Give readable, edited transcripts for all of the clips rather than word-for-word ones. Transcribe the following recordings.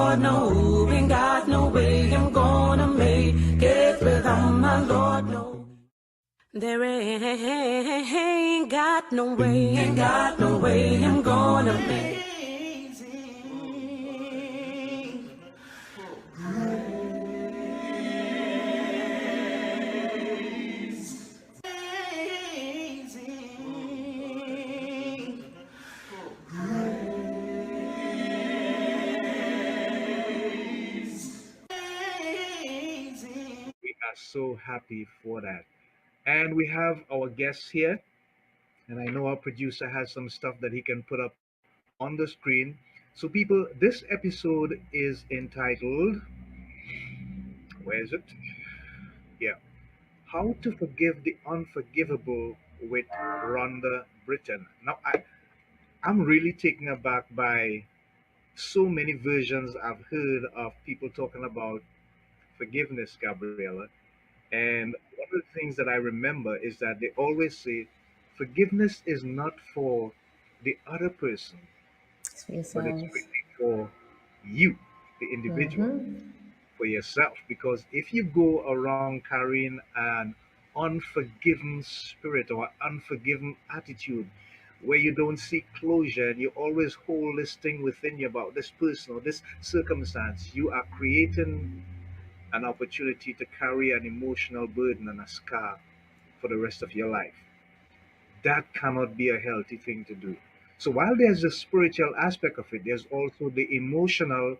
Lord, no, ain't got no way I'm gonna make it without my Lord, no. There ain't got no way I'm gonna make it. We are so happy for that. And we have our guests here. And I know our producer has some stuff that he can put up on the screen. So, people, this episode is entitled, where is it? Yeah. How to Forgive the Unforgivable with Rhonda Britten. Now, I'm really taken aback by so many versions I've heard of people talking about forgiveness, Gabriella. And one of the things that I remember is that they always say forgiveness is not for the other person, It's for but it's yourselves. really for you, the individual, Mm-hmm. for yourself. Because if you go around carrying an unforgiven spirit or unforgiven attitude, where you don't seek closure and you always hold this thing within you about this person or this circumstance, you are creating an opportunity to carry an emotional burden and a scar for the rest of your life. That cannot be a healthy thing to do. So while there's the spiritual aspect of it, there's also the emotional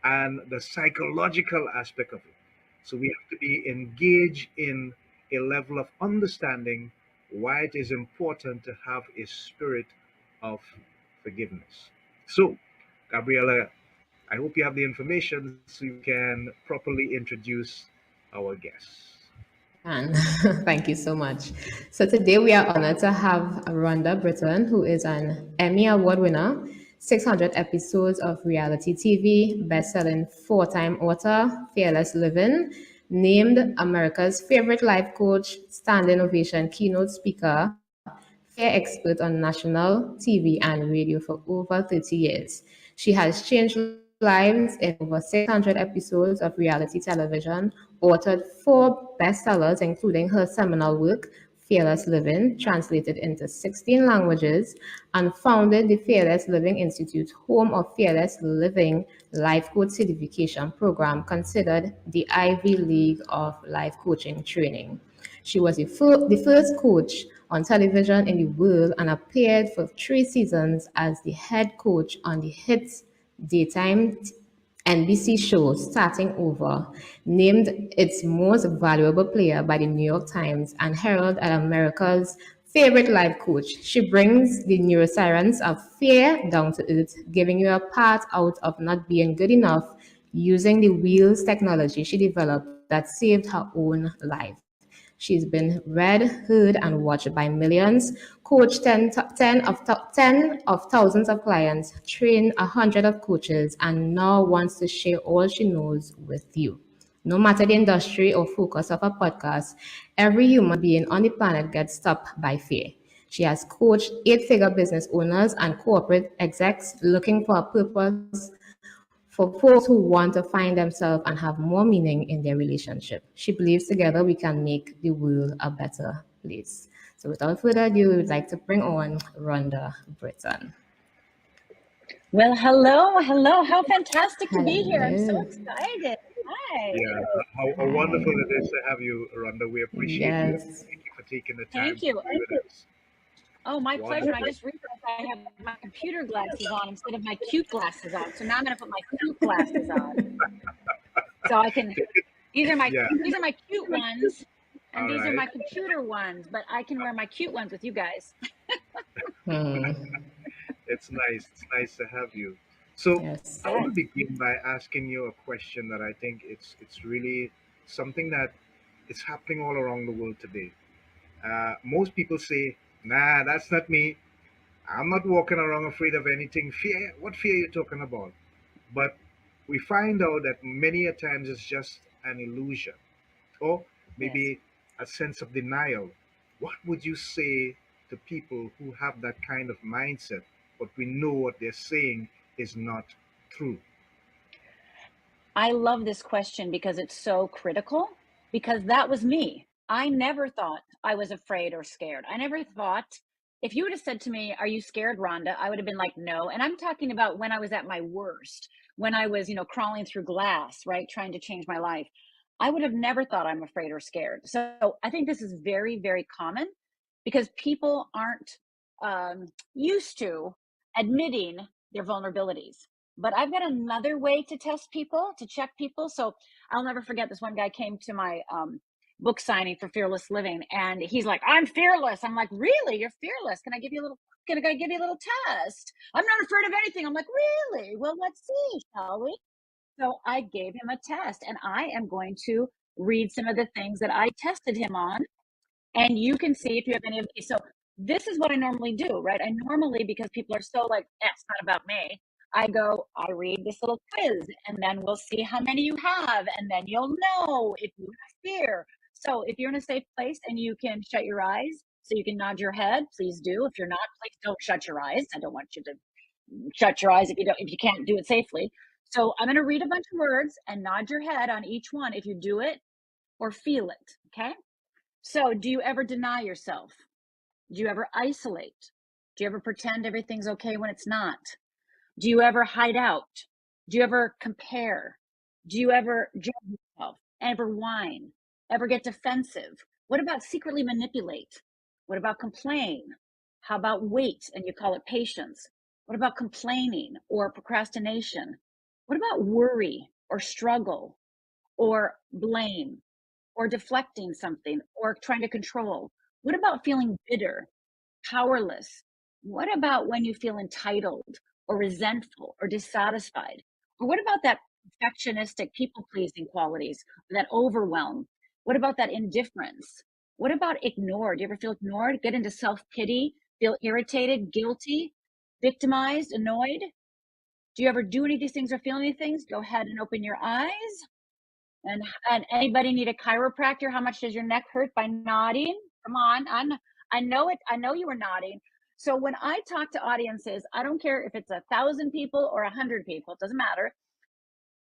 and the psychological aspect of it. So we have to be engaged in a level of understanding why it is important to have a spirit of forgiveness. So, Gabriella, I hope you have the information so you can properly introduce our guests. And thank you so much. So today we are honored to have Rhonda Britten, who is an Emmy Award winner, 600 episodes of reality TV, best-selling four-time author, fearless living, named America's favorite life coach, standing ovation keynote speaker, fair expert on national TV and radio for over 30 years. She has changed lives in over 600 episodes of reality television, authored four bestsellers, including her seminal work, Fearless Living, translated into 16 languages, and founded the Fearless Living Institute, home of Fearless Living Life Coach Certification Program, considered the Ivy League of life coaching training. She was the first coach on television in the world and appeared for 3 seasons as the head coach on the hit daytime NBC show Starting Over, named its most valuable player by the New York Times and heralded as America's favorite life coach. She brings the neuroscience of fear down to earth, giving you a path out of not being good enough using the Wheels technology she developed that saved her own life. She's been read, heard, and watched by millions, coached 10 of thousands of clients, trained 100 of coaches, and now wants to share all she knows with you. No matter the industry or focus of a podcast, every human being on the planet gets stopped by fear. She has coached eight-figure business owners and corporate execs looking for a purpose, for folks who want to find themselves and have more meaning in their relationship. She believes together we can make the world a better place. So without further ado, we would like to bring on Rhonda Britten. Well, hello, hello. How fantastic to be here. I'm so Hello. excited. Hi. Yeah, how wonderful Hi. it is to have you, Rhonda. We appreciate you. Yes. Thank you for taking the time Thank to you. be with us. Oh, my pleasure. I Wonderful. just realized I have my computer glasses on instead of my cute glasses on. So now I'm going to put my cute glasses on. So I can, Yeah, these are my cute ones and all these are right. my computer ones, but I can wear my cute ones with you guys. Hmm. It's nice. It's nice to have you. So Yes. I want to begin by asking you a question that I think it's really something that is happening all around the world today. Most people say, "Nah, that's not me. I'm not walking around afraid of anything. Fear? What fear are you talking about?" But we find out that many a times it's just an illusion, or Yes. maybe a sense of denial. What would you say to people who have that kind of mindset, but we know what they're saying is not true? I love this question because it's so critical, because that was me. I never thought I was afraid or scared. I never thought, if you would have said to me, "Are you scared, Rhonda?" I would have been like, "No." And I'm talking about when I was at my worst, when I was, crawling through glass, right, trying to change my life. I would have never thought I'm afraid or scared. So I think this is very, very common because people aren't used to admitting their vulnerabilities. But I've got another way to test people, to check people. So I'll never forget, this one guy came to my book signing for Fearless Living, and he's like, "I'm fearless." I'm like, "Really? You're fearless? Can I give you a little test? I'm not afraid of anything." I'm like, "Really? Well, let's see, shall we?" So I gave him a test, and I am going to read some of the things that I tested him on, and you can see if you have any of these. So this is what I normally do, right? I normally, because people are so like, it's not about me. I read this little quiz, and then we'll see how many you have, and then you'll know if you have fear. So if you're in a safe place and you can shut your eyes, so you can nod your head, please do. If you're not, please don't shut your eyes. I don't want you to shut your eyes if you can't do it safely. So I'm going to read a bunch of words and nod your head on each one if you do it or feel it. Okay. So, do you ever deny yourself? Do you ever isolate? Do you ever pretend everything's okay when it's not? Do you ever hide out? Do you ever compare? Do you ever judge yourself? Ever whine? Ever get defensive? What about secretly manipulate? What about complain? How about wait and you call it patience? What about complaining or procrastination? What about worry or struggle or blame or deflecting something or trying to control? What about feeling bitter, powerless? What about when you feel entitled or resentful or dissatisfied? Or what about that perfectionistic, people pleasing qualities, that overwhelm? What about that indifference? What about ignore? Do you ever feel ignored? Get into self pity, feel irritated, guilty, victimized, annoyed? Do you ever do any of these things or feel any of these things? Go ahead and open your eyes. And anybody need a chiropractor? How much does your neck hurt by nodding? Come on, I know it. I know you were nodding. So when I talk to audiences, I don't care if it's 1,000 people or 100 people. It doesn't matter.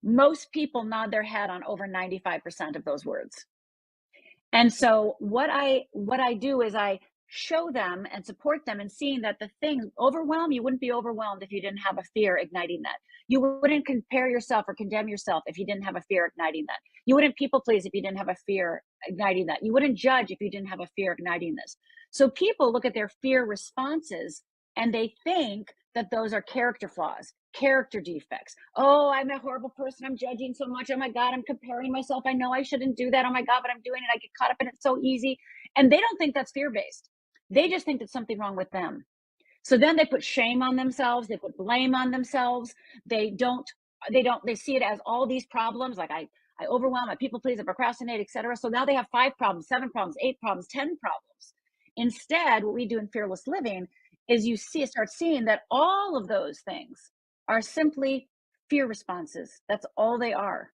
Most people nod their head on over 95% of those words. And so what I do is I show them and support them in seeing that the thing overwhelm, you wouldn't be overwhelmed if you didn't have a fear igniting that. You wouldn't compare yourself or condemn yourself if you didn't have a fear igniting that. You wouldn't people please if you didn't have a fear igniting that. You wouldn't judge if you didn't have a fear igniting this. So people look at their fear responses and they think that those are character flaws, character defects. Oh, I'm a horrible person. I'm judging so much. Oh my God, I'm comparing myself. I know I shouldn't do that. Oh my God, but I'm doing it. I get caught up in it so easy. And they don't think that's fear based. They just think there's something wrong with them. So then they put shame on themselves. They put blame on themselves. They see it as all these problems. Like I overwhelm, I people please, I procrastinate, etc. So now they have 5 problems, 7 problems, 8 problems, 10 problems. Instead, what we do in Fearless Living is start seeing that all of those things are simply fear responses. That's all they are.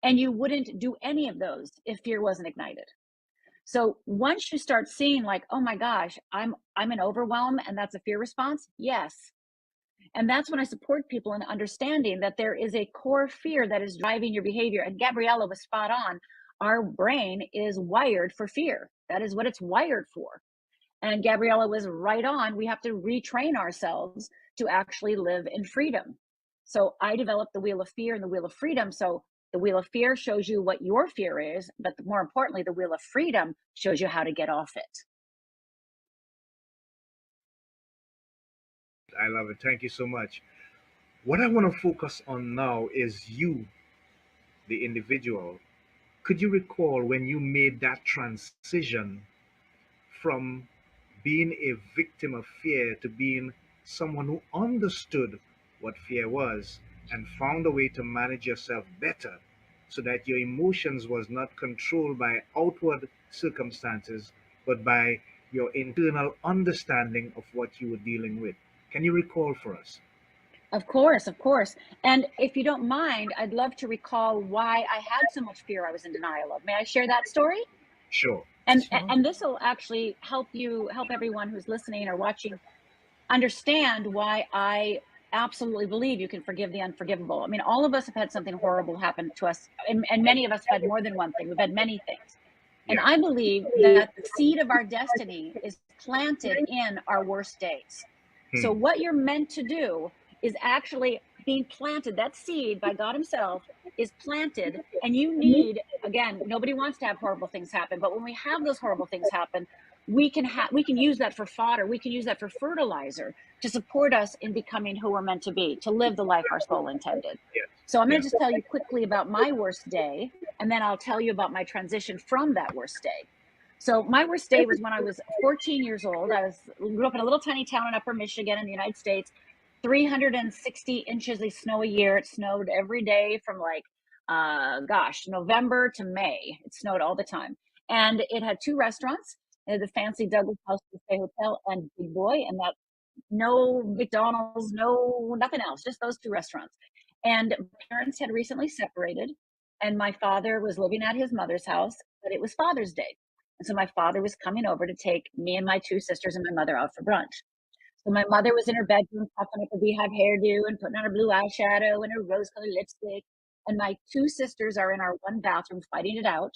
And you wouldn't do any of those if fear wasn't ignited. So once you start seeing like, oh my gosh, I'm in overwhelm and that's a fear response. Yes. And that's when I support people in understanding that there is a core fear that is driving your behavior. And Gabriella was spot on. Our brain is wired for fear. That is what it's wired for. And Gabriella was right on. We have to retrain ourselves to actually live in freedom. So I developed the Wheel of Fear and the Wheel of Freedom. So the Wheel of Fear shows you what your fear is, but more importantly, the Wheel of Freedom shows you how to get off it. I love it. Thank you so much. What I want to focus on now is you, the individual. Could you recall when you made that transition from being a victim of fear to being someone who understood what fear was and found a way to manage yourself better so that your emotions was not controlled by outward circumstances but by your internal understanding of what you were dealing with? Can you recall for us? Of course, of course. And if you don't mind, I'd love to recall why I had so much fear I was in denial of. May I share that story? Sure. Sure. And this will actually help everyone who's listening or watching understand why I absolutely believe you can forgive the unforgivable. I mean, all of us have had something horrible happen to us, and many of us have had more than one thing. We've had many things. And Yeah. I believe that the seed of our destiny is planted in our worst days. So Hmm. what you're meant to do is actually being planted. That seed by God himself is planted, and you need, again, nobody wants to have horrible things happen, but when we have those horrible things happen, we can use that for fodder. We can use that for fertilizer to support us in becoming who we're meant to be, to live the life our soul intended. Yes. So I'm going Yeah. to just tell you quickly about my worst day, and then I'll tell you about my transition from that worst day. So my worst day was when I was 14 years old. Grew up in a little tiny town in Upper Michigan in the United States. 360 inches of snow a year. It snowed every day from like, November to May. It snowed all the time. And it had two restaurants. It had the fancy Douglas House Buffet Hotel and Big Boy, and that no McDonald's, no nothing else, just those two restaurants. And my parents had recently separated, and my father was living at his mother's house, but it was Father's Day. And so my father was coming over to take me and my two sisters and my mother out for brunch. So my mother was in her bedroom puffing up a beehive hairdo and putting on her blue eyeshadow and her rose-colored lipstick. And my two sisters are in our one bathroom fighting it out.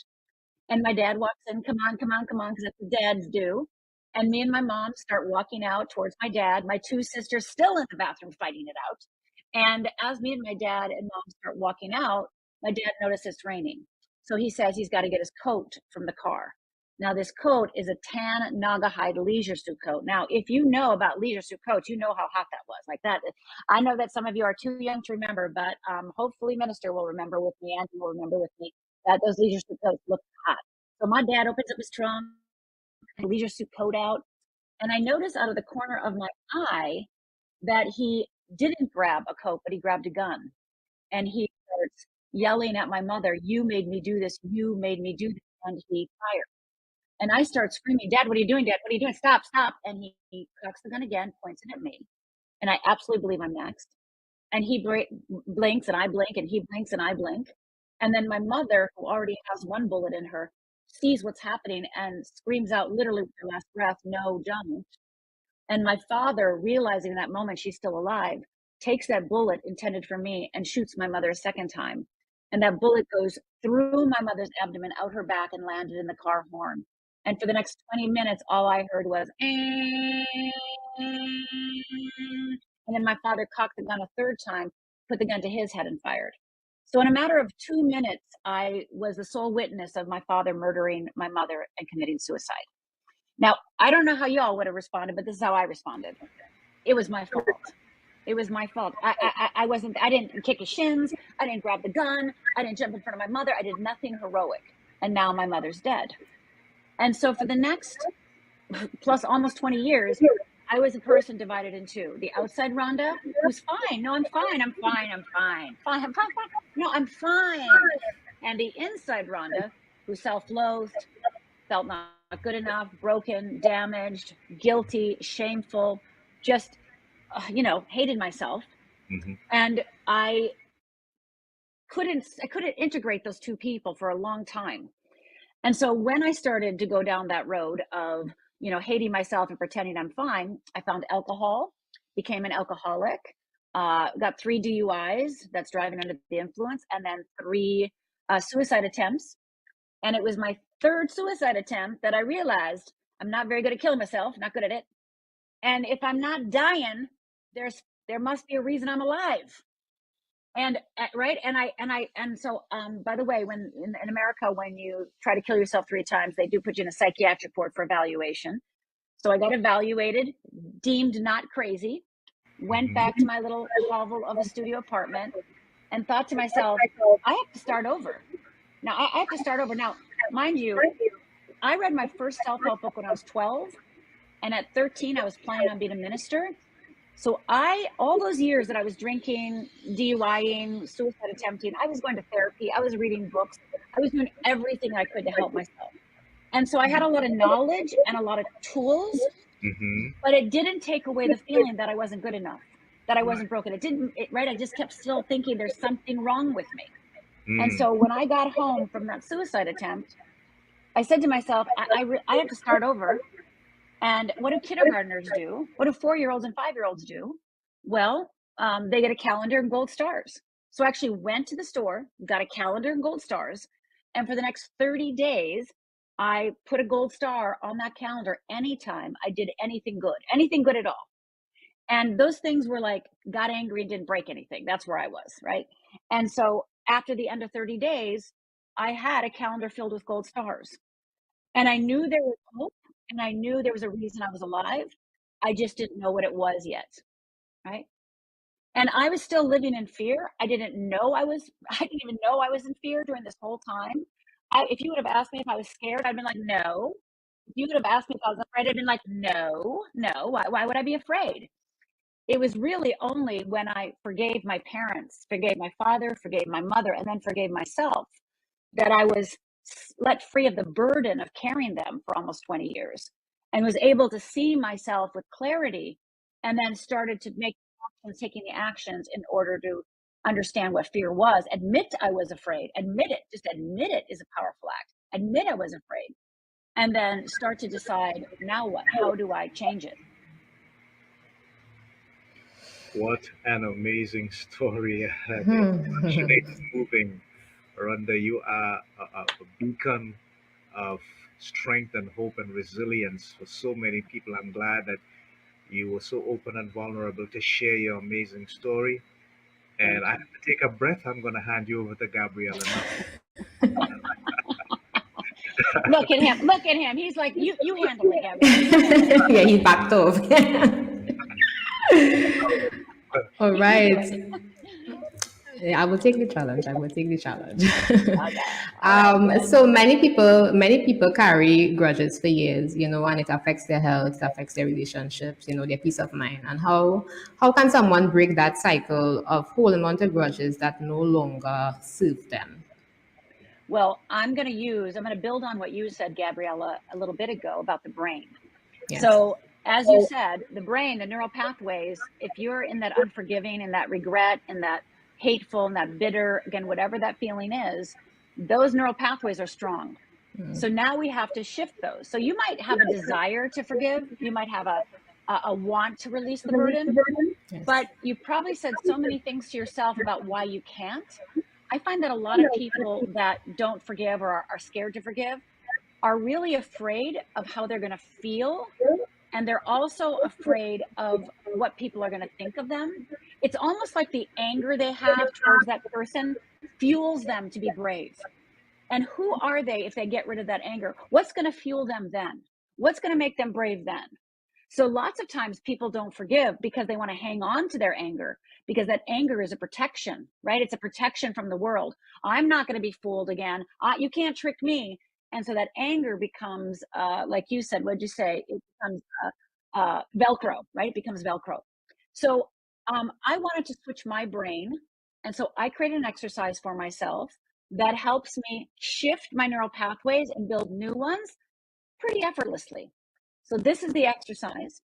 And my dad walks in, come on, come on, come on, because that's what dads do. And me and my mom start walking out towards my dad. My two sisters still in the bathroom fighting it out. And as me and my dad and mom start walking out, my dad notices it's raining. So he says he's got to get his coat from the car. Now, this coat is a tan Naugahyde leisure suit coat. Now, if you know about leisure suit coats, you know how hot that was. Like that, I know that some of you are too young to remember, but hopefully Minister will remember with me, Angie will remember with me, that those leisure suit coats look hot. So my dad opens up his trunk, leisure suit coat out, and I notice out of the corner of my eye that he didn't grab a coat, but he grabbed a gun. And he starts yelling at my mother, "You made me do this. You made me do this." And he fired. And I start screaming, "Dad, what are you doing? Dad, what are you doing? Stop, stop." And he cocks the gun again, points it at me. And I absolutely believe I'm next. And he blinks and I blink, and he blinks and I blink. And then my mother, who already has one bullet in her, sees what's happening and screams out literally with her last breath, "No, don't." And my father, realizing in that moment she's still alive, takes that bullet intended for me and shoots my mother a second time. And that bullet goes through my mother's abdomen, out her back, and landed in the car horn. And for the next 20 minutes, all I heard was, and then my father cocked the gun a third time, put the gun to his head, and fired. So in a matter of 2 minutes, I was the sole witness of my father murdering my mother and committing suicide. Now, I don't know how y'all would have responded, but this is how I responded. It was my fault. It was my fault. I didn't kick his shins. I didn't grab the gun. I didn't jump in front of my mother. I did nothing heroic. And now my mother's dead. And so for the next plus almost 20 years, I was a person divided in two. The outside Rhonda, who's fine. No, I'm fine. I'm fine. I'm fine. Fine. I'm fine. Fine. No, I'm fine. And the inside Rhonda, who self-loathed, felt not good enough, broken, damaged, guilty, shameful, just, hated myself. Mm-hmm. And I couldn't integrate those two people for a long time. And so when I started to go down that road of, hating myself and pretending I'm fine, I found alcohol, became an alcoholic, got 3 DUIs, that's driving under the influence, and then 3 suicide attempts. And it was my third suicide attempt that I realized I'm not very good at killing myself, not good at it. And if I'm not dying, there must be a reason I'm alive. And right, and so by the way, when in America, when you try to kill yourself 3 times, they do put you in a psychiatric ward for evaluation. So I got evaluated, deemed not crazy, went back to my little hovel of a studio apartment, and thought to myself, I have to start over. Now I have to start over. Now, mind you, I read my first self-help book when I was 12, and at 13, I was planning on being a minister. So all those years that I was drinking, DUIing, suicide attempting, I was going to therapy, I was reading books, I was doing everything I could to help myself. And so I had a lot of knowledge and a lot of tools, but it didn't take away the feeling that I wasn't good enough, that I wasn't broken. I just kept still thinking there's something wrong with me. And so when I got home from that suicide attempt, I said to myself, I have to start over. And what do kindergartners do? What do 4-year-olds and 5-year-olds do? Well, they get a calendar and gold stars. So I actually went to the store, got a calendar and gold stars, and for the next 30 days, I put a gold star on that calendar anytime I did anything good at all. And those things were like, got angry and didn't break anything. That's where I was, right? And so after the end of 30 days, I had a calendar filled with gold stars. And I knew there was hope, and I knew there was a reason I was alive. I just didn't know what it was yet, right? And I was still living in fear. I didn't even know I was in fear during this whole time. If you would have asked me if I was scared, I'd been like, no. If you would have asked me if I was afraid, I'd been like, no, why would I be afraid? It was really only when I forgave my parents, forgave my father, forgave my mother, and then forgave myself that I was let free of the burden of carrying them for almost 20 years and was able to see myself with clarity, and then started to make actions, taking the actions in order to understand what fear was. Admit I was afraid. Admit it. Just admit it is a powerful act. Admit I was afraid. And then start to decide, now what? How do I change it? What an amazing story. Passionate, moving. Rhonda, you are a beacon of strength and hope and resilience for so many people. I'm glad that you were so open and vulnerable to share your amazing story. And I have to take a breath. I'm going to hand you over to Gabriella now. Look at him. Look at him. He's like, you handle it, Gabriella. Yeah, he backed off. All right. Yeah, I will take the challenge. So many people carry grudges for years, and it affects their health, it affects their relationships, their peace of mind. And how can someone break that cycle of holding on to grudges that no longer serve them? Well, I'm going to build on what you said, Gabriella, a little bit ago about the brain. Yes. So as you said, the brain, the neural pathways, if you're in that unforgiving and that regret and that hateful and that bitter, again, whatever that feeling is, those neural pathways are strong. So now we have to shift those. So you might have a desire to forgive. You might have a want to release the burden, Yes. but you probably said so many things to yourself about why you can't. I find that a lot of people that don't forgive or are scared to forgive are really afraid of how they're going to feel. And they're also afraid of what people are going to think of them. It's almost like the anger they have towards that person fuels them to be brave. And who are they if they get rid of that anger? What's going to fuel them then? What's going to make them brave then? So lots of times people don't forgive because they want to hang on to their anger, because that anger is a protection, right? It's a protection from the world. I'm not going to be fooled again. You can't trick me. And so that anger becomes, like you said, what'd you say? It becomes Velcro, right? It becomes Velcro. So I wanted to switch my brain. And so I created an exercise for myself that helps me shift my neural pathways and build new ones pretty effortlessly. So this is the exercise.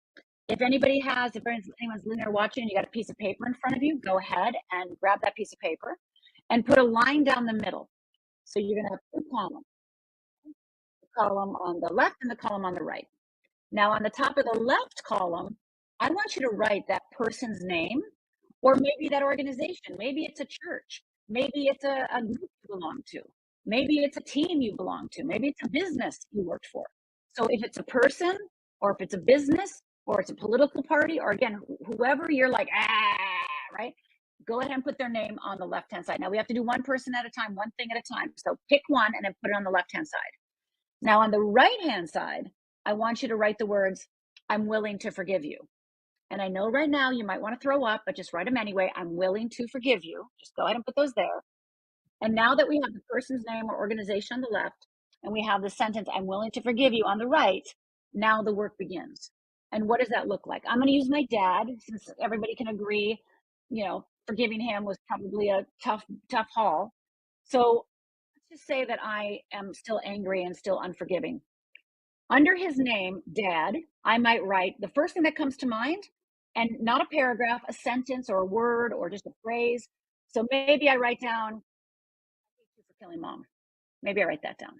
If anyone's listening or watching, you got a piece of paper in front of you, go ahead and grab that piece of paper and put a line down the middle. So you're going to have two columns, the column on the left and the column on the right. Now on the top of the left column, I want you to write that person's name, or maybe that organization. Maybe it's a church. Maybe it's a group you belong to. Maybe it's a team you belong to. Maybe it's a business you worked for. So if it's a person, or if it's a business, or it's a political party, or again, whoever you're like, right? Go ahead and put their name on the left-hand side. Now we have to do one person at a time, one thing at a time. So pick one and then put it on the left-hand side. Now on the right-hand side, I want you to write the words, I'm willing to forgive you. And I know right now you might want to throw up, but just write them anyway. I'm willing to forgive you. Just go ahead and put those there. And now that we have the person's name or organization on the left, and we have the sentence, I'm willing to forgive you on the right, now the work begins. And what does that look like? I'm going to use my dad, since everybody can agree, forgiving him was probably a tough haul. So let's just say that I am still angry and still unforgiving. Under his name, Dad, I might write the first thing that comes to mind, and not a paragraph, a sentence or a word or just a phrase. So maybe I write down, I hate you for killing Mom. Maybe I write that down.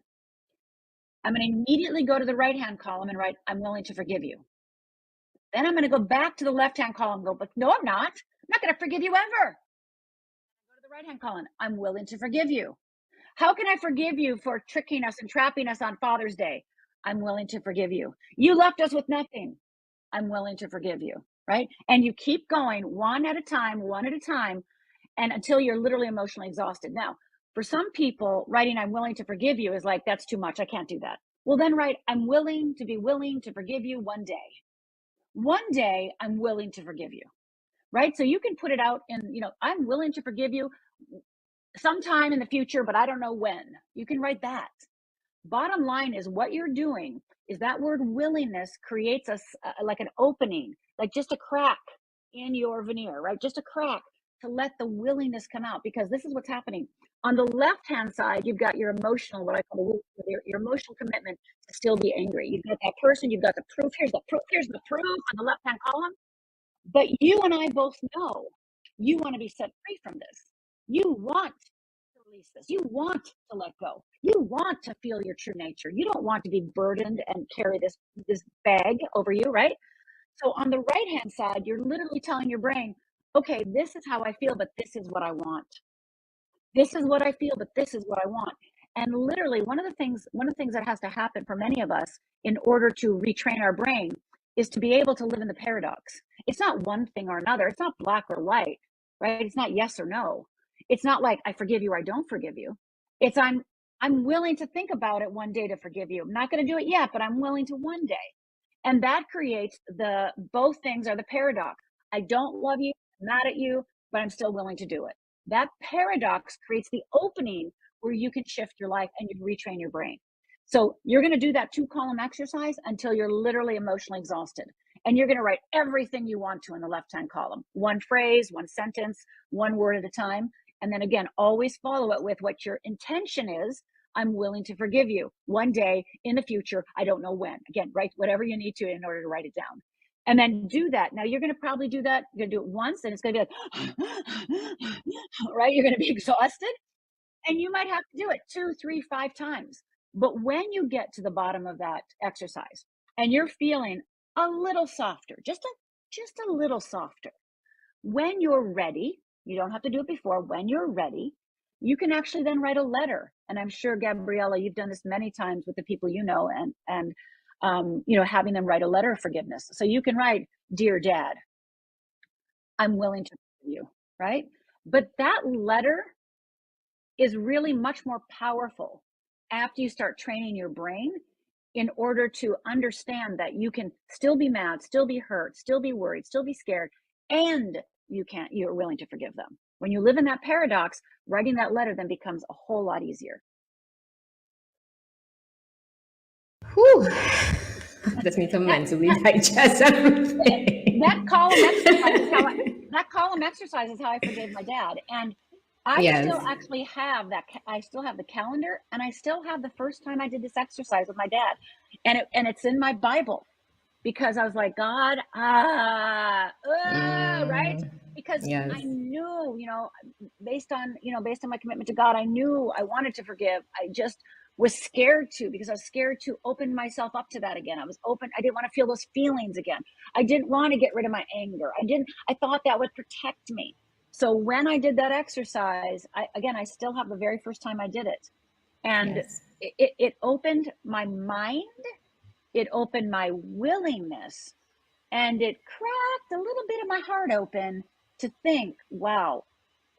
I'm going to immediately go to the right-hand column and write, I'm willing to forgive you. Then I'm going to go back to the left-hand column and go, but no, I'm not, not going to forgive you ever. Go to the right-hand column. I'm willing to forgive you. How can I forgive you for tricking us and trapping us on Father's Day? I'm willing to forgive you. You left us with nothing. I'm willing to forgive you, right? And you keep going one at a time, and until you're literally emotionally exhausted. Now, for some people, writing I'm willing to forgive you is like, that's too much. I can't do that. Well, then write, I'm willing to forgive you one day. One day, I'm willing to forgive you, right? So you can put it out in, I'm willing to forgive you sometime in the future, but I don't know when. You can write that. Bottom line is what you're doing is that word willingness creates like an opening, like just a crack in your veneer, right? Just a crack to let the willingness come out, because this is what's happening. On the left-hand side, you've got your emotional, what I call your emotional commitment to still be angry. You've got that person, you've got the proof. Here's the proof on the left-hand column. But you and I both know you want to be set free from this. You want to release this. You want to let go. You want to feel your true nature. You don't want to be burdened and carry this bag over you, right? So on the right-hand side, you're literally telling your brain, okay, this is how I feel, but this is what I want. This is what I feel, but this is what I want. And literally one of the things that has to happen for many of us in order to retrain our brain is to be able to live in the paradox. It's not one thing or another. It's not black or white, right? It's not yes or no. It's not like I forgive you or I don't forgive you. It's I'm willing to think about it one day to forgive you. I'm not going to do it yet, but I'm willing to one day. And that creates both things are the paradox. I don't love you, I'm mad at you, but I'm still willing to do it. That paradox creates the opening where you can shift your life and you retrain your brain. So you're going to do that 2-column exercise until you're literally emotionally exhausted. And you're going to write everything you want to in the left-hand column. One phrase, one sentence, one word at a time. And then again, always follow it with what your intention is. I'm willing to forgive you one day in the future. I don't know when. Again, write whatever you need to in order to write it down. And then do that. Now you're going to probably do that. You're going to do it once and it's going to be like, right? You're going to be exhausted and you might have to do it 2, 3, 5 times. But when you get to the bottom of that exercise and you're feeling a little softer, just a little softer, when you're ready, you don't have to do it before, when you're ready, you can actually then write a letter. And I'm sure, Gabriella, you've done this many times with the people you know, and having them write a letter of forgiveness. So you can write, Dear Dad, I'm willing to forgive you, right? But that letter is really much more powerful after you start training your brain in order to understand that you can still be mad, still be hurt, still be worried, still be scared, and you're willing to forgive them. When you live in that paradox, writing that letter then becomes a whole lot easier. Whew. Just need to mentally digest everything. That column exercise is how I forgave my dad. And I still actually have that. I still have the calendar, and I still have the first time I did this exercise with my dad, and it's in my Bible, because I was like, God, right? Because I knew, based on my commitment to God, I knew I wanted to forgive. I just was scared to, because I was scared to open myself up to that again. I didn't want to feel those feelings again. I didn't want to get rid of my anger. I thought that would protect me. So when I did that exercise, I still have the very first time I did it. And it opened my mind, it opened my willingness, and it cracked a little bit of my heart open to think, wow,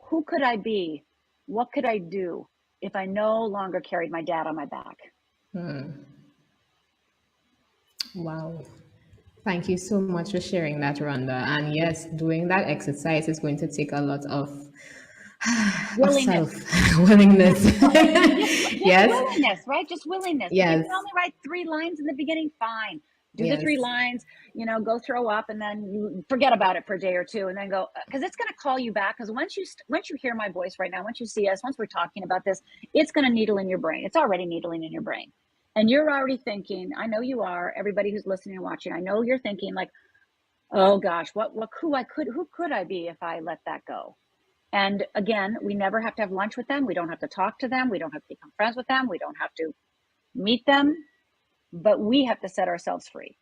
who could I be? What could I do if I no longer carried my dad on my back? Wow. Thank you so much for sharing that, Rhonda. And yes, doing that exercise is going to take a lot of willingness. Willingness. Yes. Willingness, right? Just willingness. Yes. You can only write 3 lines in the beginning, fine. Do the 3 lines, go throw up, and then you forget about it for a day or 2, and then go, because it's going to call you back. Because once you hear my voice right now, once you see us, once we're talking about this, it's going to needle in your brain. It's already needling in your brain. And you're already thinking, I know you are, everybody who's listening and watching, I know you're thinking like, oh gosh, who could I be if I let that go? And again, we never have to have lunch with them. We don't have to talk to them. We don't have to become friends with them. We don't have to meet them, but we have to set ourselves free.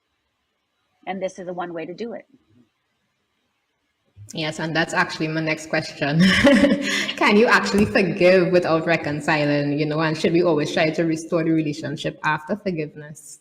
And this is the one way to do it. Yes, and that's actually my next question. Can you actually forgive without reconciling, and should we always try to restore the relationship after forgiveness?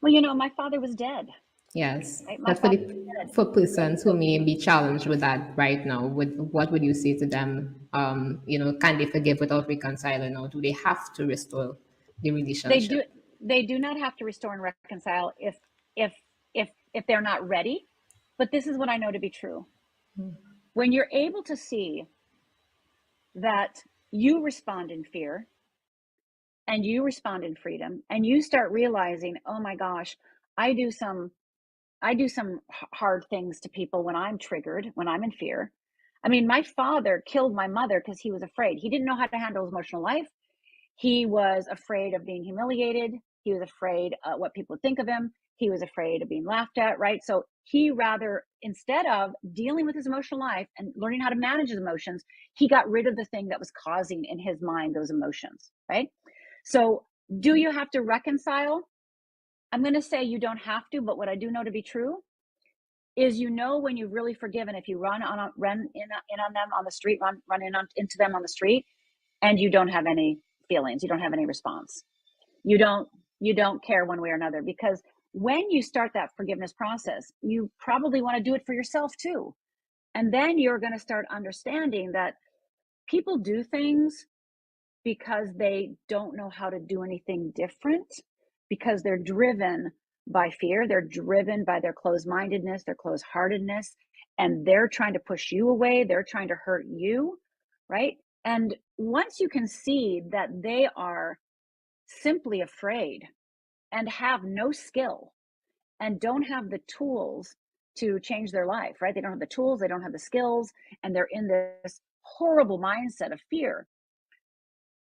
Well, my father was dead, Yes, right? My but for father the was dead, for right? persons who So may be challenged with that right now, what would you say to them? Can they forgive without reconciling, or do they have to restore the they relationship? do they do not have to restore and reconcile if if they're not ready. But this is what I know to be true. When you're able to see that you respond in fear and you respond in freedom, and you start realizing, oh my gosh, I do some hard things to people when I'm triggered, when I'm in fear. I mean, my father killed my mother because he was afraid. He didn't know how to handle his emotional life. He was afraid of being humiliated. He was afraid what people would think of him. He was afraid of being laughed at, right? So he rather, instead of dealing with his emotional life and learning how to manage his emotions, he got rid of the thing that was causing in his mind those emotions, right? So do you have to reconcile? I'm going to say you don't have to, but what I do know to be true is, when you've really forgiven, if you run in on them on the street, into them on the street, and you don't have any feelings, you don't have any response, you don't care one way or another, because when you start that forgiveness process, you probably want to do it for yourself too. And then you're going to start understanding that people do things because they don't know how to do anything different, because they're driven by fear, they're driven by their closed-mindedness, their closed-heartedness, and they're trying to push you away, they're trying to hurt you, right? And once you can see that they are simply afraid and have no skill and don't have the tools to change their life, right? They don't have the tools, they don't have the skills, and they're in this horrible mindset of fear.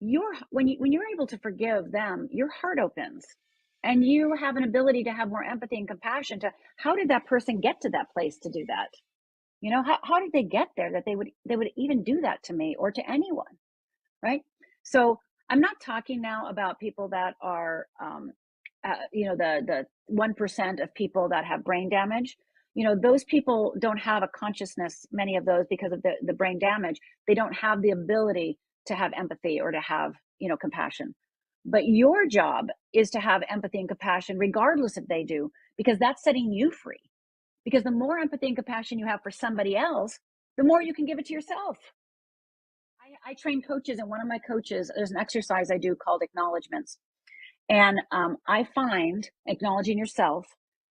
When you're able to forgive them, your heart opens, and you have an ability to have more empathy and compassion to, how did that person get to that place to do that? How did they get there, that they would even do that to me or to anyone, right? So I'm not talking now about people that are the 1% of people that have brain damage. Those people don't have a consciousness, many of those, because of the brain damage. They don't have the ability to have empathy or to have compassion. But your job is to have empathy and compassion regardless if they do, because that's setting you free. Because the more empathy and compassion you have for somebody else, the more you can give it to yourself. I train coaches, and one of my coaches, there's an exercise I do called acknowledgments. And I find acknowledging yourself,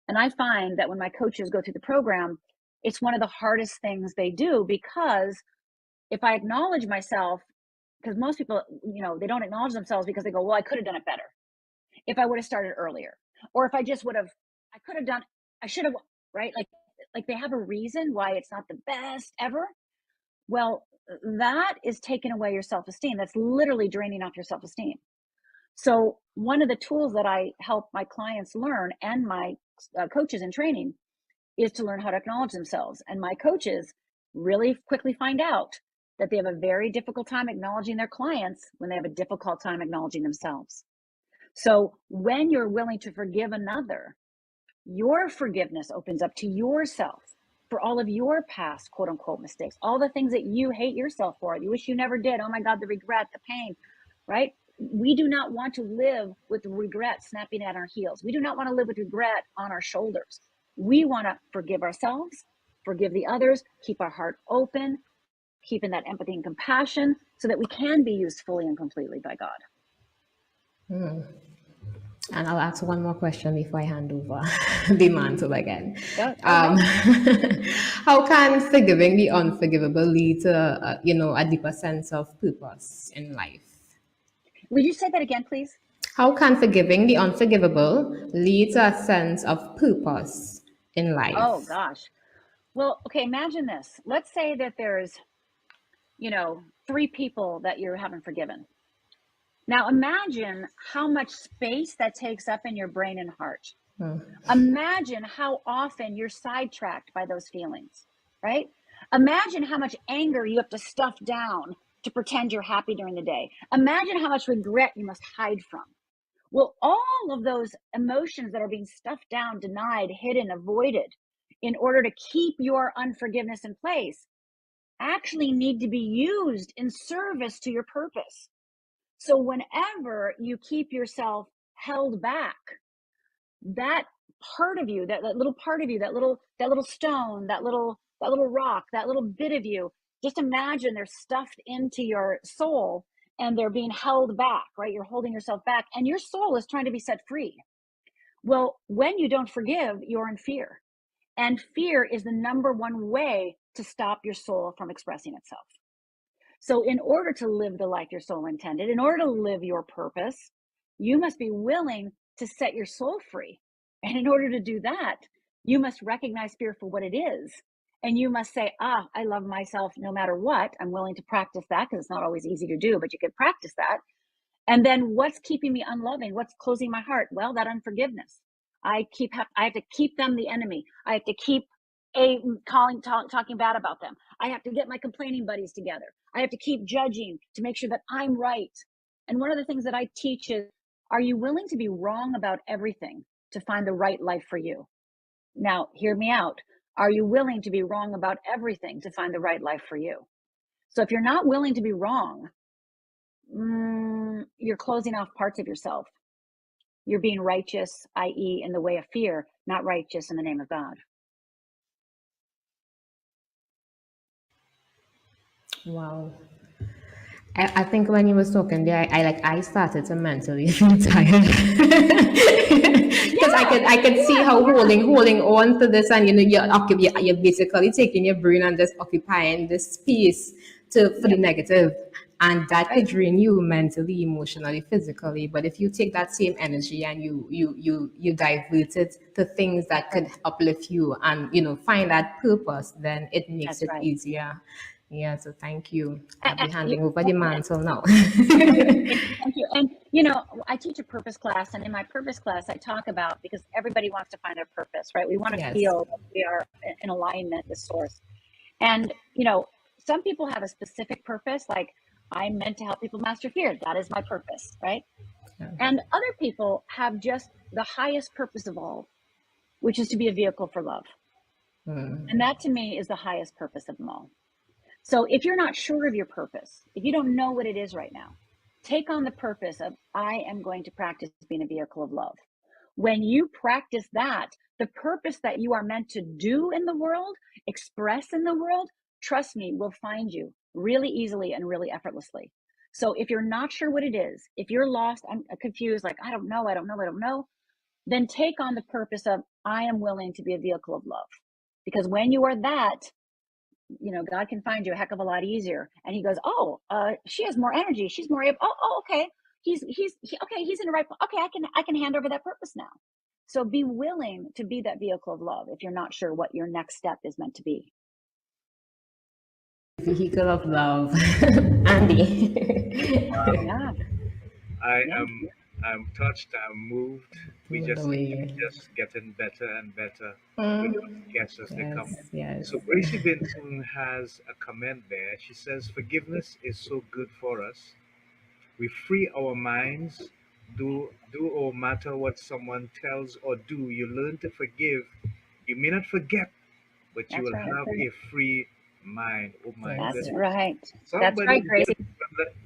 and I find that when my coaches go through the program, it's one of the hardest things they do, because if I acknowledge myself, because most people, they don't acknowledge themselves because they go, well, I could have done it better if I would have started earlier, or if I just would have, I could have done, I should have, right? Like they have a reason why it's not the best ever. Well, that is taking away your self-esteem. That's literally draining off your self-esteem. So one of the tools that I help my clients learn, and my coaches in training, is to learn how to acknowledge themselves. And my coaches really quickly find out that they have a very difficult time acknowledging their clients when they have a difficult time acknowledging themselves. So when you're willing to forgive another, your forgiveness opens up to yourself for all of your past quote unquote mistakes, all the things that you hate yourself for, you wish you never did. Oh my God, the regret, the pain, right? We do not want to live with regret snapping at our heels. We do not want to live with regret on our shoulders. We want to forgive ourselves, forgive the others, keep our heart open, keeping that empathy and compassion, so that we can be used fully and completely by God. And I'll ask one more question before I hand over the mantle again. Go Um, ahead. how can forgiving the unforgivable lead to, a deeper sense of purpose in life? Would you say that again, please? How can forgiving the unforgivable lead to a sense of purpose in Oh life? gosh. Well, okay, imagine this. Let's say that there's, 3 people that you haven't forgiven. Now imagine how much space that takes up in your brain and heart. Imagine how often you're sidetracked by those feelings, right? Imagine how much anger you have to stuff down to pretend you're happy during the day. Imagine how much regret you must hide from. Well, all of those emotions that are being stuffed down, denied, hidden, avoided, in order to keep your unforgiveness in place actually need to be used in service to your purpose. So whenever you keep yourself held back, that part of you, that little part of you, that little stone, that little rock, that little bit of you, just imagine they're stuffed into your soul and they're being held back, right? You're holding yourself back and your soul is trying to be set free. Well, when you don't forgive, you're in fear. And fear is the number one way to stop your soul from expressing itself. So in order to live the life your soul intended, in order to live your purpose, you must be willing to set your soul free. And in order to do that, you must recognize fear for what it is. And you must say, I love myself no matter what. I'm willing to practice that because it's not always easy to do, but you can practice that. And then what's keeping me unloving? What's closing my heart? Well, that unforgiveness. I have to keep them the enemy. I have to keep talking bad about them. I have to get my complaining buddies together. I have to keep judging to make sure that I'm right. And one of the things that I teach is, are you willing to be wrong about everything to find the right life for you? Now, hear me out. Are you willing to be wrong about everything to find the right life for you? So if you're not willing to be wrong, you're closing off parts of yourself. You're being righteous, i.e. in the way of fear, not righteous in the name of God. Wow. I think when you was talking there, I started to mentally feel tired because I could see how holding on to this, and you're basically taking your brain and just occupying this space for the negative, and that could drain you mentally, emotionally, physically. But if you take that same energy and you divert it to things that could uplift you and find that purpose, then it makes it easier. Yeah, so thank you. I'll be handing over the mantle now. Thank you. And, I teach a purpose class, and in my purpose class, I talk about, because everybody wants to find their purpose, right? We want to feel that we are in alignment with source. And, some people have a specific purpose, like I'm meant to help people master fear. That is my purpose, right? Yeah. And other people have just the highest purpose of all, which is to be a vehicle for love. And that to me is the highest purpose of them all. So if you're not sure of your purpose, if you don't know what it is right now, take on the purpose of, I am going to practice being a vehicle of love. When you practice that, the purpose that you are meant to do in the world, express in the world, trust me, will find you really easily and really effortlessly. So if you're not sure what it is, if you're lost, I'm confused, like, I don't know, then take on the purpose of, I am willing to be a vehicle of love. Because when you are that, God can find you a heck of a lot easier. And he goes, she has more energy. She's more able. Okay. He's in the right place. Okay. I can hand over that purpose now. So be willing to be that vehicle of love if you're not sure what your next step is meant to be. Vehicle of love. Andy. Yeah. I'm touched, I'm moved. We just getting better and better with the guests as they come. Yes. So Gracie Benson has a comment there. She says, forgiveness is so good for us. We free our minds. Do or matter what someone tells or do, you learn to forgive. You may not forget, but you will have a free mind. Oh my goodness. That's right. Somebody That's right, Gracie.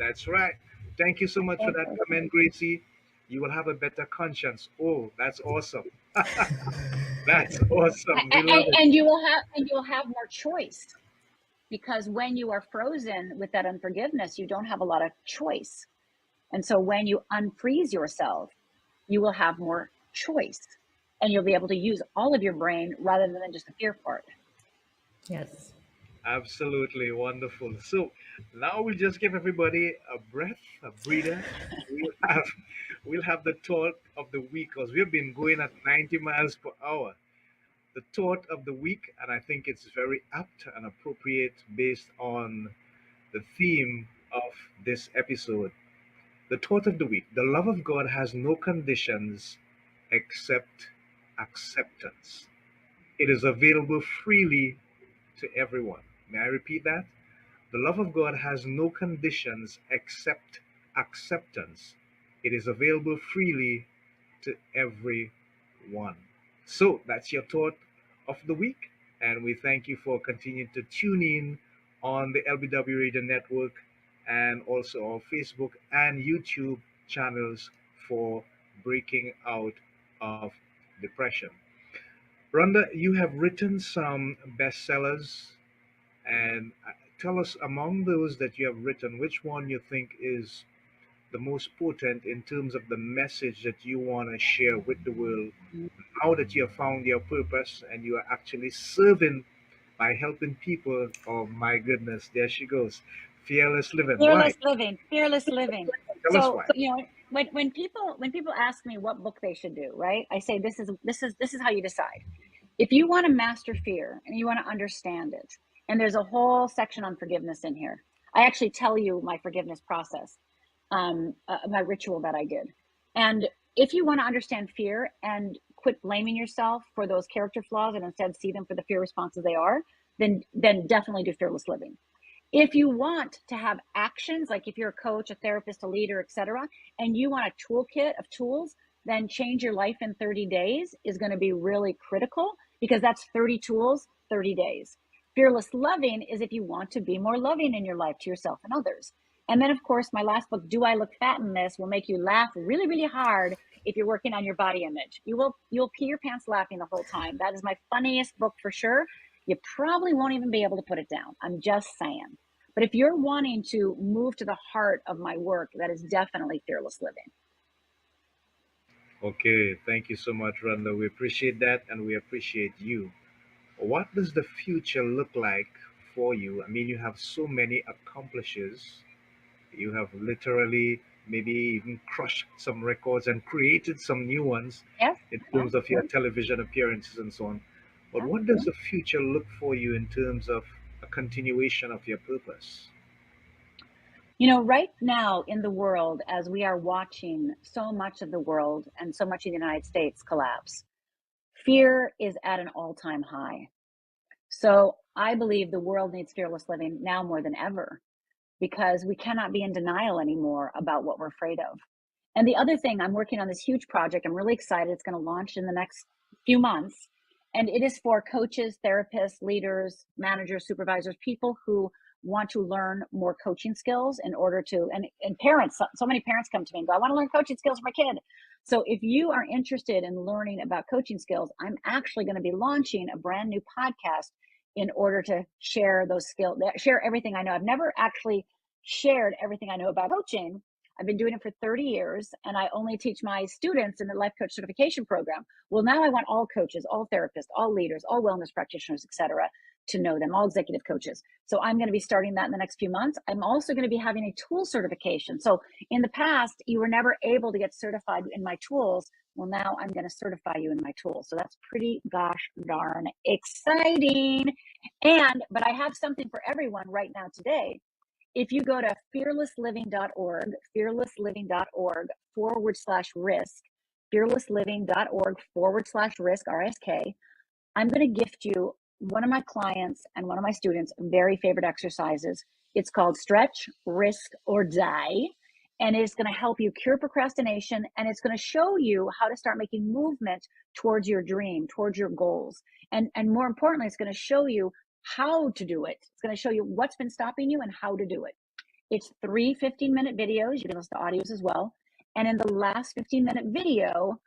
That's right. Thank you so much for that comment, Gracie. You will have a better conscience. Oh, that's awesome. That's awesome. We love it. And you will have more choice, because when you are frozen with that unforgiveness, you don't have a lot of choice. And so when you unfreeze yourself, you will have more choice, and you'll be able to use all of your brain rather than just the fear part. Yes. Absolutely wonderful. So now we'll just give everybody a breath, a breather. We'll have the thought of the week, because we've been going at 90 miles per hour. The thought of the week, and I think it's very apt and appropriate based on the theme of this episode. The thought of the week: the love of God has no conditions except acceptance. It is available freely to everyone. May I repeat that? The love of God has no conditions except acceptance. It is available freely to everyone. So that's your thought of the week. And we thank you for continuing to tune in on the LBW Radio Network and also our Facebook and YouTube channels for breaking out of depression. Rhonda, you have written some bestsellers, and tell us among those that you have written, which one you think is the most potent in terms of the message that you want to share with the world now that you have found your purpose and you are actually serving by helping people. Oh my goodness, there she goes. Fearless living. Why? Fearless living, fearless living. Tell us So, why. when people ask me what book they should do, right? I say this is how you decide. If you want to master fear and you want to understand it, and there's a whole section on forgiveness in here. I actually tell you my forgiveness process, my ritual that I did. And if you want to understand fear and quit blaming yourself for those character flaws and instead see them for the fear responses they are, then definitely do fearless living. If you want to have actions, like if you're a coach, a therapist, a leader, etc., and you want a toolkit of tools, then change your life in 30 days is going to be really critical, because that's 30 tools, 30 days. Fearless loving is if you want to be more loving in your life to yourself and others. And then, of course, my last book, Do I Look Fat in This, will make you laugh really, really hard if you're working on your body image. You'll pee your pants laughing the whole time. That is my funniest book for sure. You probably won't even be able to put it down. I'm just saying. But if you're wanting to move to the heart of my work, that is definitely fearless living. Okay, thank you so much, Rhonda. We appreciate that and we appreciate you. What does the future look like for you? I mean, you have so many accomplishes. You have literally maybe even crushed some records and created some new ones Yes, in yeah, terms of your television appearances and so on. But yeah. what does the future look for you in terms of a continuation of your purpose? Right now in the world, as we are watching so much of the world and so much of the United States collapse, fear is at an all-time high. So I believe the world needs fearless living now more than ever, because we cannot be in denial anymore about what we're afraid of. And the other thing, I'm working on this huge project. I'm really excited. It's going to launch in the next few months. And it is for coaches, therapists, leaders, managers, supervisors, people who want to learn more coaching skills in order to, and parents, so many parents come to me and go, I want to learn coaching skills for my kid. So if you are interested in learning about coaching skills, I'm actually going to be launching a brand new podcast in order to share those skills, share everything I know. I've never actually shared everything I know about coaching. I've been doing it for 30 years, and I only teach my students in the life coach certification program. Well, now I want all coaches, all therapists, all leaders, all wellness practitioners, etc., to know them, all executive coaches. So I'm going to be starting that in the next few months. I'm also going to be having a tool certification. So in the past, you were never able to get certified in my tools. Well, now I'm going to certify you in my tools. So that's pretty gosh darn exciting. But I have something for everyone right now today. If you go to fearlessliving.org /risk, fearlessliving.org /risk, RSK, I'm going to gift you, one of my clients and one of my students, very favorite exercises. It's called Stretch, Risk, or Die. And it's going to help you cure procrastination. And it's going to show you how to start making movement towards your dream, towards your goals. And more importantly, it's going to show you how to do it. It's going to show you what's been stopping you and how to do it. It's 3 15-minute videos. You can listen to audios as well. And in the last 15-minute video,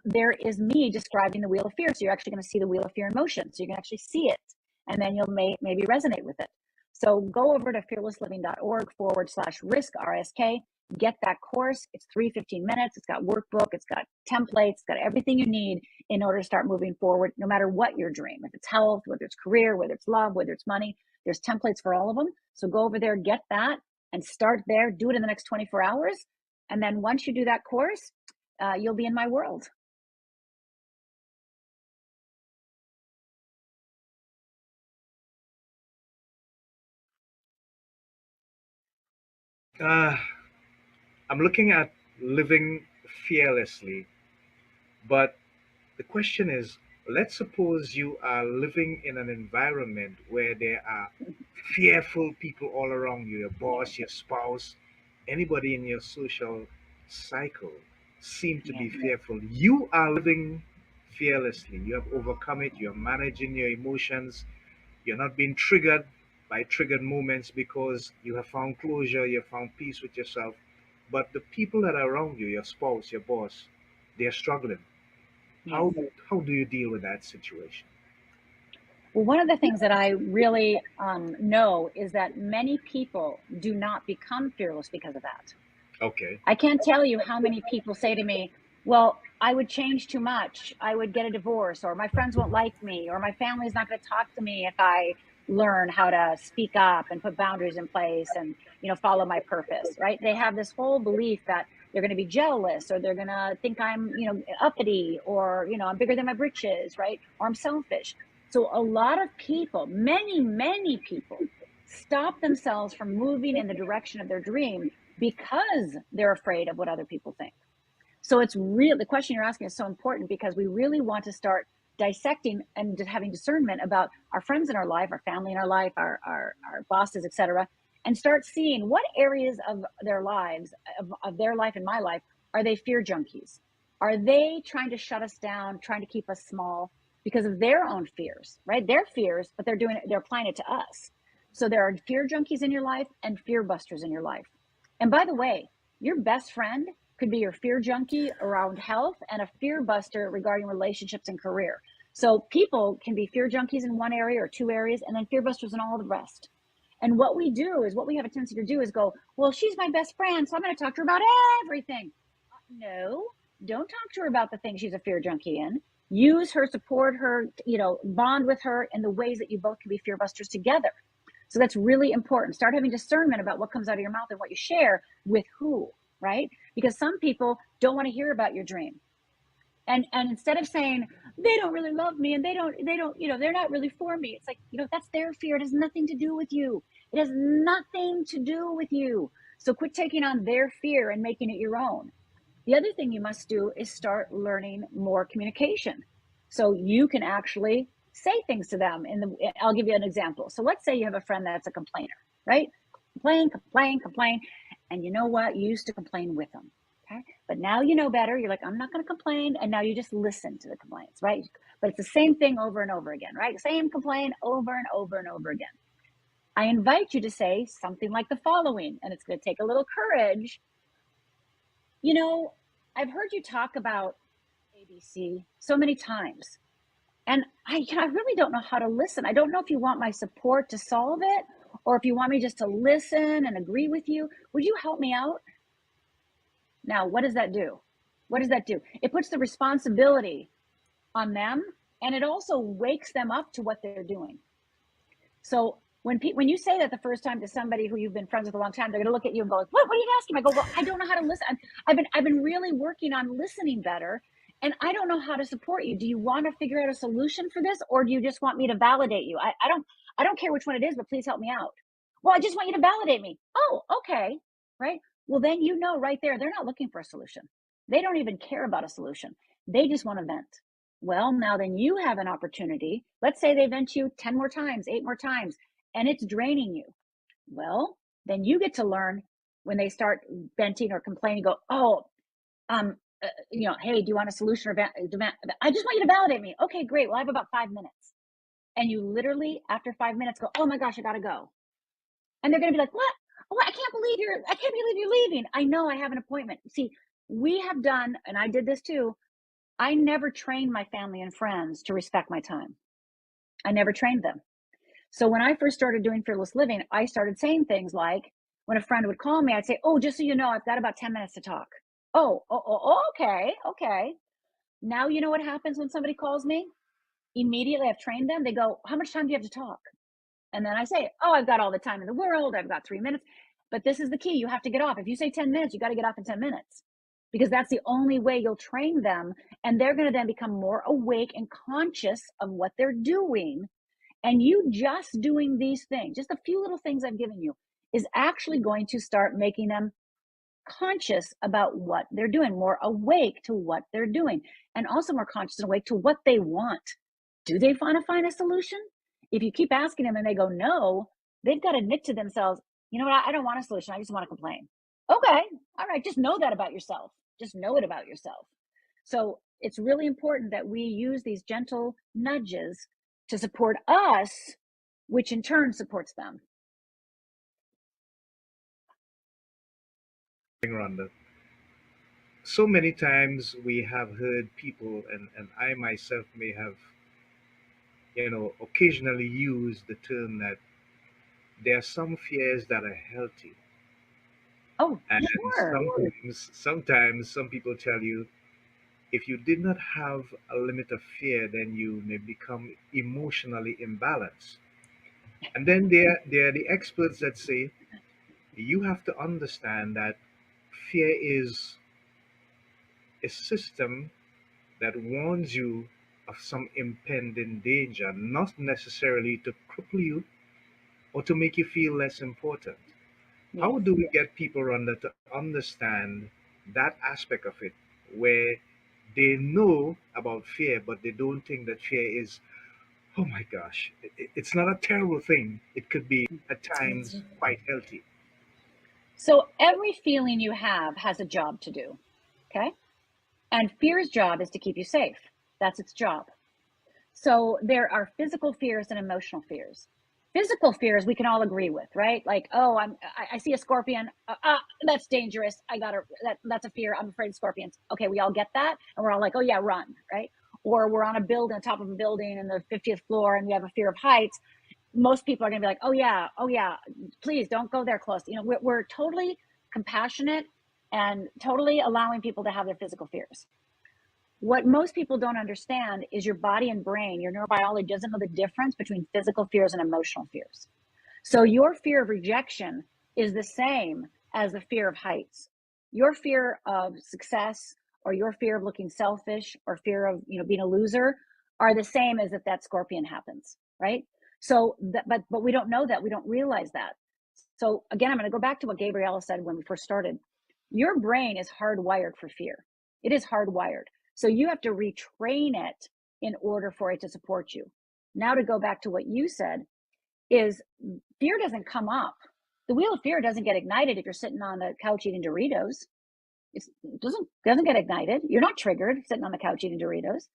there is me describing the wheel of fear. So you're actually going to see the wheel of fear in motion. So you can actually see it, and then you'll maybe resonate with it. So go over to fearlessliving.org /risk, RSK. Get that course. It's 3 15 minutes. It's got workbook. It's got templates. It's got everything you need in order to start moving forward, no matter what your dream. If it's health, whether it's career, whether it's love, whether it's money, there's templates for all of them. So go over there, get that, and start there. Do it in the next 24 hours. And then once you do that course, you'll be in my world. Uh, I'm looking at living fearlessly, but the question is, let's suppose you are living in an environment where there are fearful people all around you, your boss, your spouse, anybody in your social cycle seem to Yeah. be fearful. You are living fearlessly. You have overcome it. You're managing your emotions. You're not being triggered by triggered moments because you have found closure, you have found peace with yourself. But the people that are around you, your spouse, your boss, they're struggling. Yes. How do you deal with that situation? Well, one of the things that I really know is that many people do not become fearless because of that. Okay. I can't tell you how many people say to me, well, I would change too much. I would get a divorce, or my friends won't like me, or my family's not going to talk to me if I learn how to speak up and put boundaries in place and, follow my purpose, right? They have this whole belief that they're going to be jealous, or they're going to think I'm, uppity, or, I'm bigger than my britches, right? Or I'm selfish. So a lot of people, many people, stop themselves from moving in the direction of their dream because they're afraid of what other people think. So it's real. The question you're asking is so important because we really want to start dissecting and having discernment about our friends in our life, our family in our life, our bosses, etc., and start seeing what areas of their lives, of their life and my life, are they fear junkies? Are they trying to shut us down, trying to keep us small because of their own fears, right? Their fears, but they're applying it to us. So there are fear junkies in your life and fear busters in your life. And by the way, your best friend could be your fear junkie around health and a fear buster regarding relationships and career. So people can be fear junkies in one area or two areas, and then fear busters in all the rest. And what we have a tendency to do is go, well, she's my best friend, so I'm going to talk to her about everything. No, don't talk to her about the things she's a fear junkie in. Use her, support her, bond with her in the ways that you both can be fear busters together. So that's really important. Start having discernment about what comes out of your mouth and what you share with who, right? Because some people don't want to hear about your dream. And instead of saying they don't really love me and they don't, they're not really for me. It's like, that's their fear. It has nothing to do with you. It has nothing to do with you. So quit taking on their fear and making it your own. The other thing you must do is start learning more communication. So you can actually say things to them. I'll give you an example. So let's say you have a friend that's a complainer, right? Complain. And you know what? You used to complain with them. Okay. But now you know better. You're like, I'm not going to complain. And now you just listen to the complaints, right? But it's the same thing over and over again, right? Same complaint over and over and over again. I invite you to say something like the following, and it's going to take a little courage. I've heard you talk about ABC so many times, and I really don't know how to listen. I don't know if you want my support to solve it, or if you want me just to listen and agree with you. Would you help me out? Now, what does that do? What does that do? It puts the responsibility on them, and it also wakes them up to what they're doing. So when you say that the first time to somebody who you've been friends with a long time, they're going to look at you and go, what are you asking? I go, well, I don't know how to listen. I've been really working on listening better, and I don't know how to support you. Do you want to figure out a solution for this, or do you just want me to validate you? I don't care which one it is, but please help me out. Well, I just want you to validate me. Oh, okay. Right. Well, then right there, they're not looking for a solution. They don't even care about a solution. They just want to vent. Well, now then you have an opportunity. Let's say they vent you 10 more times, 8 more times, and it's draining you. Well, then you get to learn when they start venting or complaining, go, oh, hey, do you want a solution or demand? I just want you to validate me. Okay, great. Well, I have about 5 minutes. And you literally, after 5 minutes, go, oh my gosh, I got to go. And they're going to be like, what? Oh, I can't believe you're leaving. I know I have an appointment. See, we have done, and I did this too. I never trained my family and friends to respect my time. I never trained them. So when I first started doing fearless living, I started saying things like, when a friend would call me, I'd say, oh, just so you know, I've got about 10 minutes to talk. Okay. Now you know what happens when somebody calls me? Immediately I've trained them. They go, how much time do you have to talk? And then I say, oh, I've got all the time in the world. I've got 3 minutes. But this is the key. You have to get off. If you say 10 minutes, you got to get off in 10 minutes. Because that's the only way you'll train them. And they're going to then become more awake and conscious of what they're doing. And you just doing these things, just a few little things I've given you, is actually going to start making them conscious about what they're doing, more awake to what they're doing, and also more conscious and awake to what they want. Do they want to find a solution? If you keep asking them and they go no, they've got to admit to themselves, you know what, I don't want a solution. I just want to complain. Okay, all right, just know that about yourself. Just know it about yourself. So it's really important that we use these gentle nudges to support us, which in turn supports them. Rhonda. So many times we have heard people, and I myself may have, occasionally used the term that there are some fears that are healthy. Oh, And sure. sometimes some people tell you if you did not have a limit of fear, then you may become emotionally imbalanced. And then there are the experts that say you have to understand that fear is a system that warns you of some impending danger, not necessarily to cripple you or to make you feel less important. Yes. How do we get people, Rhonda, to understand that aspect of it where they know about fear, but they don't think that fear is, oh my gosh, it's not a terrible thing. It could be at times quite healthy. So every feeling you have has a job to do. Okay. And fear's job is to keep you safe. That's its job. So there are physical fears and emotional fears. Physical fears we can all agree with, right? Like, oh, I see a scorpion. That's dangerous. That's a fear. I'm afraid of scorpions. Okay, we all get that, and we're all like, oh yeah, run, right? Or we're on a top of a building in the 50th floor, and we have a fear of heights. Most people are going to be like, oh yeah, please don't go there close. We're totally compassionate and totally allowing people to have their physical fears. What most people don't understand is your body and brain, your neurobiology doesn't know the difference between physical fears and emotional fears. So your fear of rejection is the same as the fear of heights. Your fear of success or your fear of looking selfish or fear of, being a loser are the same as if that scorpion happens, right? So but we don't know that. We don't realize that. So again, I'm going to go back to what Gabriella said when we first started. Your brain is hardwired for fear. It is hardwired. So you have to retrain it in order for it to support you. Now to go back to what you said is fear doesn't come up. The wheel of fear doesn't get ignited if you're sitting on the couch eating Doritos. It doesn't get ignited. You're not triggered sitting on the couch eating Doritos.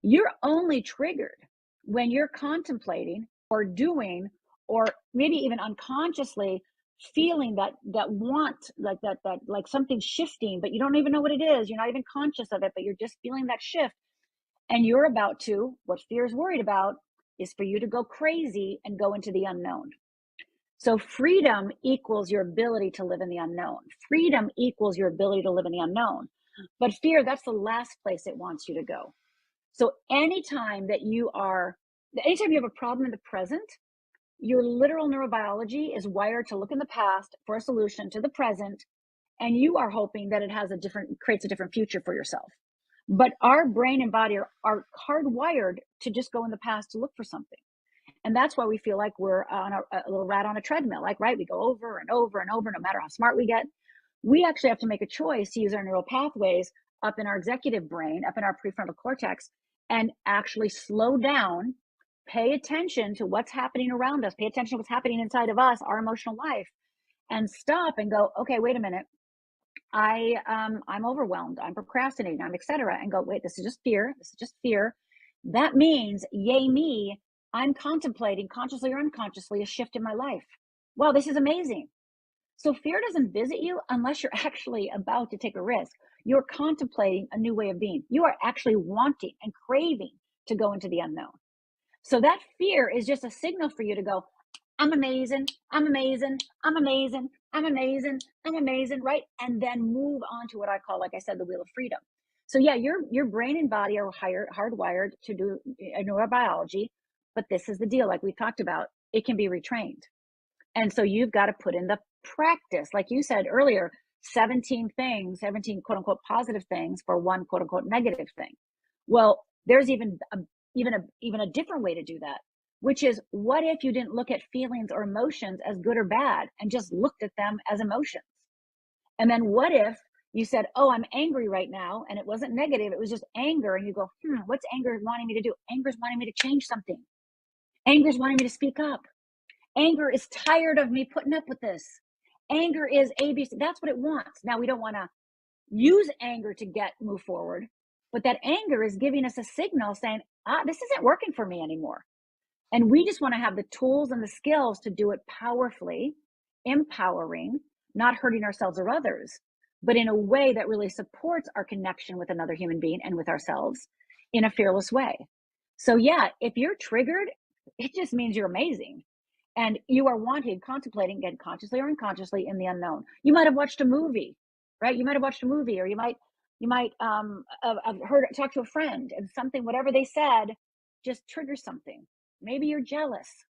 You're only triggered when you're contemplating or doing, or maybe even unconsciously feeling that want, like that like something's shifting, but you don't even know what it is. You're not even conscious of it, but you're just feeling that shift. And you're about to, what fear is worried about is for you to go crazy and go into the unknown. So freedom equals your ability to live in the unknown. Freedom equals your ability to live in the unknown. But fear, that's the last place it wants you to go. So anytime you have a problem in the present, your literal neurobiology is wired to look in the past for a solution to the present, and you are hoping that it creates a different future for yourself. But our brain and body are hardwired to just go in the past to look for something. And that's why we feel like we're on a little rat on a treadmill, like, right? We go over and over and over, no matter how smart we get. We actually have to make a choice to use our neural pathways up in our executive brain, up in our prefrontal cortex, and actually slow down, pay attention to what's happening around us, pay attention to what's happening inside of us, our emotional life, and stop and go, okay, wait a minute. I'm overwhelmed, I'm procrastinating, I'm etc. And go, wait, this is just fear. This is just fear. That means, yay me, I'm contemplating consciously or unconsciously a shift in my life. Wow, this is amazing. So fear doesn't visit you unless you're actually about to take a risk. You're contemplating a new way of being. You are actually wanting and craving to go into the unknown. So that fear is just a signal for you to go, I'm amazing, I'm amazing, I'm amazing, I'm amazing, I'm amazing, right? And then move on to what I call, like I said, the wheel of freedom. So yeah, your brain and body are hardwired to do neurobiology, but this is the deal, like we talked about, it can be retrained. And so you've got to put in the practice, like you said earlier, 17 quote unquote positive things for one quote unquote negative thing. Well, there's even a different way to do that, which is, what if you didn't look at feelings or emotions as good or bad and just looked at them as emotions? And then what if you said, oh, I'm angry right now, and it wasn't negative, it was just anger, and you go, what's anger wanting me to do? Anger's wanting me to change something. Anger's wanting me to speak up. Anger is tired of me putting up with this. Anger is ABC. That's what it wants. Now, we don't want to use anger to move forward. But that anger is giving us a signal saying, this isn't working for me anymore. And we just want to have the tools and the skills to do it powerfully, empowering, not hurting ourselves or others, but in a way that really supports our connection with another human being and with ourselves in a fearless way. So yeah, if you're triggered, it just means you're amazing. And you are wanting, contemplating, again, consciously or unconsciously, in the unknown. You might have watched a movie, right? You might have watched a movie, or you might have talk to a friend, and something, whatever they said, just triggers something. Maybe you're jealous.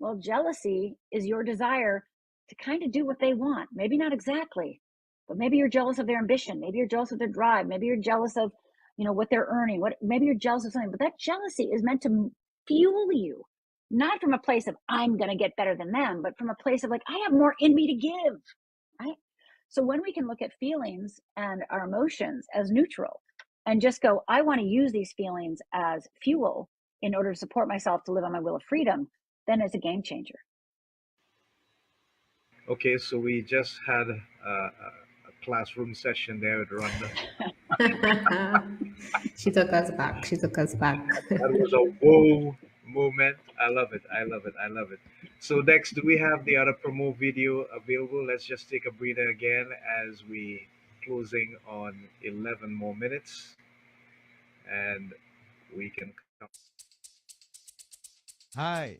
Well, jealousy is your desire to kind of do what they want. Maybe not exactly, but maybe you're jealous of their ambition. Maybe you're jealous of their drive. Maybe you're jealous of, what they're earning. Maybe you're jealous of something, but that jealousy is meant to fuel you, not from a place of I'm going to get better than them, but from a place of like, I have more in me to give, right? So when we can look at feelings and our emotions as neutral and just go, I want to use these feelings as fuel in order to support myself to live on my will of freedom, then it's a game changer. Okay, so we just had a classroom session there with Rhonda. She took us back. She took us back. That was a whoa moment. I love it. I love it. I love it. So next, do we have the other promo video available? Let's just take a breather again as we closing on 11 more minutes, and we can come. Hi,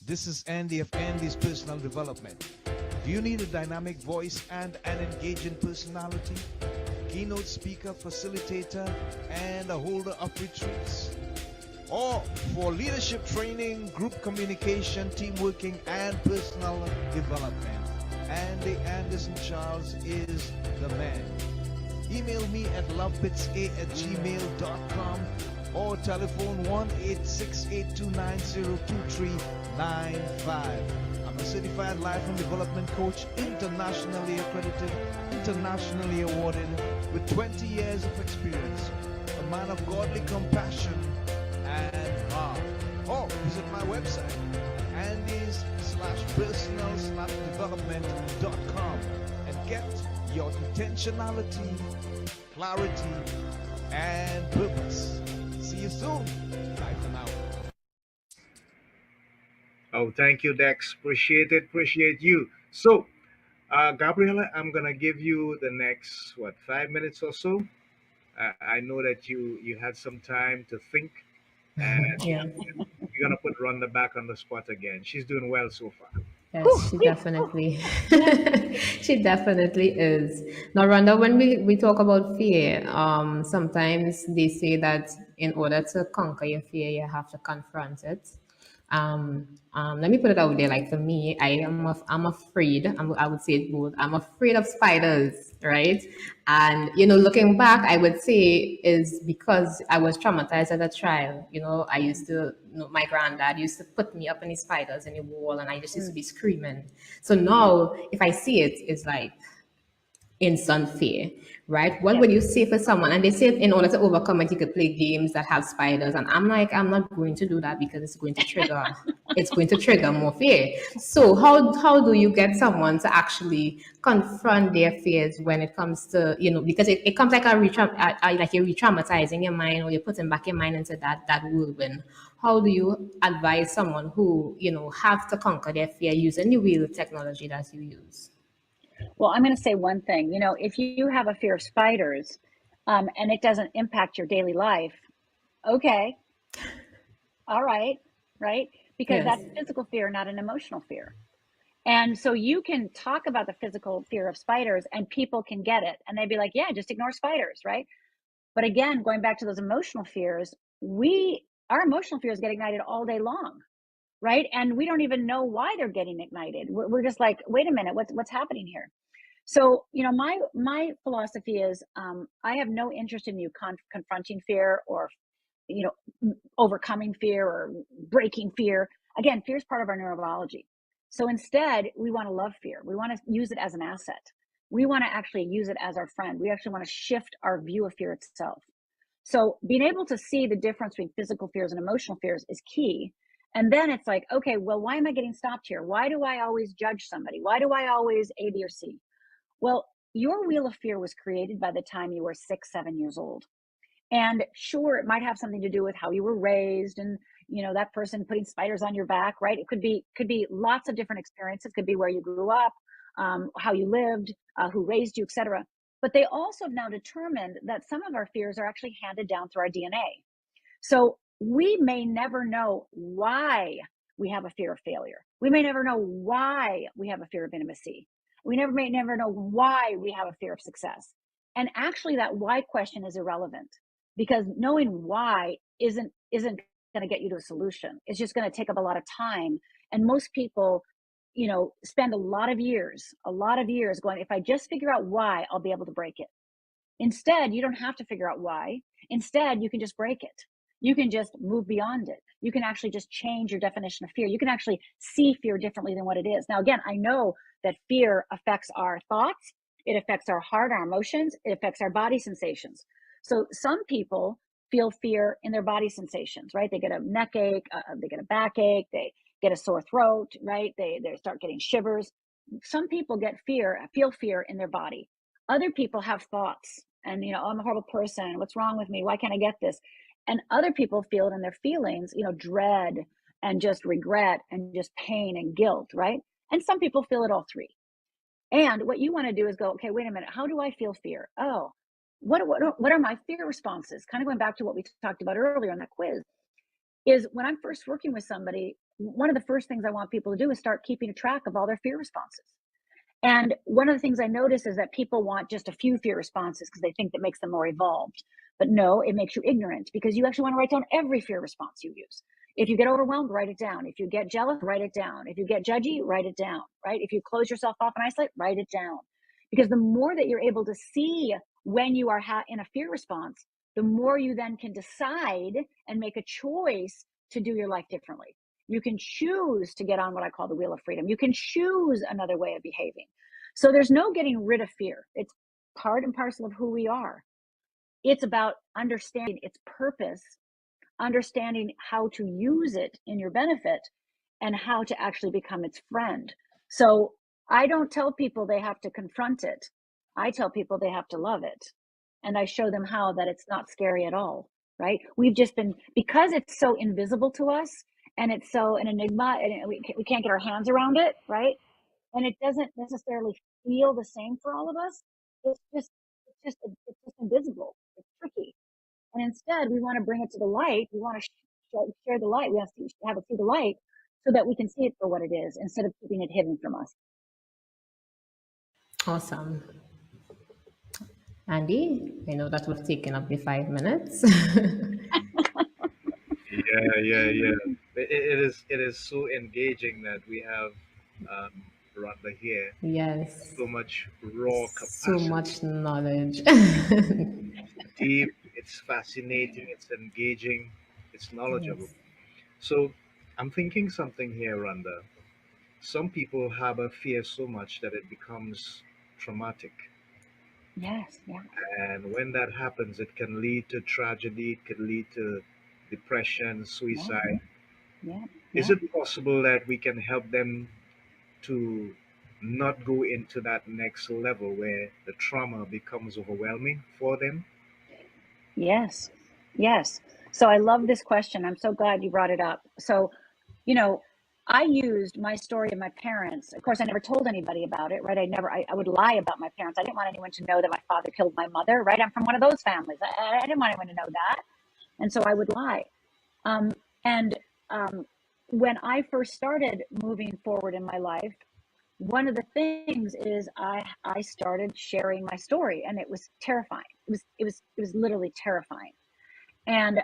this is Andy of Andy's Personal Development. Do you need a dynamic voice and an engaging personality? Keynote speaker, facilitator, and a holder of retreats? Or for leadership training, group communication, team working, and personal development? Andy Anderson Charles is the man. Email me at lovebitsa@gmail.com or telephone 1-868-290-2395. I'm a certified life and development coach, internationally accredited, internationally awarded, with 20 years of experience. A man of godly compassion and heart. Or visit my website, andys/personal/development.com, and get your intentionality, clarity, and purpose. See you soon. Bye for now. Oh, thank you, Dex. Appreciate it. Appreciate you. So, Gabriella, I'm gonna give you the next 5 minutes or so. I know that you had some time to think, and Yeah. you're gonna put Rhonda back on the spot again. She's doing well so far. Yes, she definitely, she definitely is. Now, Rhonda, when we talk about fear, sometimes they say that in order to conquer your fear, you have to confront it. Let me put it out there. Like for me, I'm afraid. I would say it both. I'm afraid of spiders, right? And looking back, I would say is because I was traumatized as a child. I used to, my granddad used to put me up in the spiders in the wall, and I just used to be screaming. So now, if I see it, it's like instant fear, right? What would you say for someone? And they say in order to overcome it, you could play games that have spiders. And I'm like, I'm not going to do that because it's going to trigger more fear. So how do you get someone to actually confront their fears when it comes to, because it comes like like you're re-traumatizing your mind, or you're putting back your mind into that whirlwind. How do you advise someone who, have to conquer their fear using the real technology that you use? Well, I'm going to say one thing. If you have a fear of spiders, and it doesn't impact your daily life, okay, all right, right? Because Yes. that's physical fear, not an emotional fear. And so you can talk about the physical fear of spiders and people can get it. And they'd be like, yeah, just ignore spiders, right? But again, going back to those emotional fears, our emotional fears get ignited all day long, right? And we don't even know why they're getting ignited. We're just like, wait a minute, what's happening here? So, my philosophy is, I have no interest in you confronting fear or, overcoming fear or breaking fear. Again, fear is part of our neurobiology. So instead, we want to love fear. We want to use it as an asset. We want to actually use it as our friend. We actually want to shift our view of fear itself. So being able to see the difference between physical fears and emotional fears is key. And then it's like, okay, well, why am I getting stopped here? Why do I always judge somebody? Why do I always A, B, or C? Well, your wheel of fear was created by the time you were 6, 7 years old. And sure, it might have something to do with how you were raised and, that person putting spiders on your back, right? It could be lots of different experiences. It could be where you grew up, how you lived, who raised you, etc. But they also have now determined that some of our fears are actually handed down through our DNA. So we may never know why we have a fear of failure. We may never know why we have a fear of intimacy. We may never know why we have a fear of success. And actually that why question is irrelevant, because knowing why isn't going to get you to a solution. It's just going to take up a lot of time. And most people, spend a lot of years going, if I just figure out why, I'll be able to break it. Instead, you don't have to figure out why. Instead, you can just break it. You can just move beyond it. You can actually just change your definition of fear. You can actually see fear differently than what it is. Now, again, I know that fear affects our thoughts. It affects our heart, our emotions. It affects our body sensations. So some people feel fear in their body sensations, right? They get a neck ache, they get a backache, they get a sore throat, right? They start getting shivers. Some people feel fear in their body. Other people have thoughts and, oh, I'm a horrible person. What's wrong with me? Why can't I get this? And other people feel it in their feelings, dread and just regret and just pain and guilt, right? And some people feel it all three. And what you want to do is go, okay, wait a minute. How do I feel fear? Oh, what are my fear responses? Kind of going back to what we talked about earlier in that quiz, is when I'm first working with somebody, one of the first things I want people to do is start keeping a track of all their fear responses. And one of the things I notice is that people want just a few fear responses because they think that makes them more evolved. But no, it makes you ignorant, because you actually want to write down every fear response you use. If you get overwhelmed, write it down. If you get jealous, write it down. If you get judgy, write it down, right? If you close yourself off and isolate, write it down. Because the more that you're able to see when you are in a fear response, the more you then can decide and make a choice to do your life differently. You can choose to get on what I call the wheel of freedom. You can choose another way of behaving. So there's no getting rid of fear. It's part and parcel of who we are. It's about understanding its purpose, understanding how to use it in your benefit, and how to actually become its friend. So I don't tell people they have to confront it. I tell people they have to love it. And I show them how that it's not scary at all, right? We've just been, because it's so invisible to us and it's so an enigma and we can't get our hands around it, right? And it doesn't necessarily feel the same for all of us. It's just invisible. It's tricky. And instead, we want to bring it to the light. We want to share the light. We have to have it see the light so that we can see it for what it is instead of keeping it hidden from us. Awesome. Andy, I know that we've taken up the 5 minutes. Yeah. It is so engaging that we have Rhonda here. Yes. So much raw So capacity. much knowledge. Deep, it's fascinating, it's engaging, it's knowledgeable. Yes. So I'm thinking something here, Rhonda. Some people harbor fear so much that it becomes traumatic. Yes, yeah, And when that happens, it can lead to tragedy, it can lead to depression, yeah, suicide. yeah, Is yeah. it possible that we can help them to not go into that next level where the trauma becomes overwhelming for them? Yes, yes. So I love this question. I'm so glad you brought it up. So, you know, I used my story of my parents. Of course, I never told anybody about it, right? I would lie about my parents. I didn't want anyone to know that my father killed my mother, right? I'm from one of those families. I didn't want anyone to know that. And so I would lie. Um, and when I first started moving forward in my life, one of the things is I started sharing my story, and it was terrifying. It was literally terrifying. And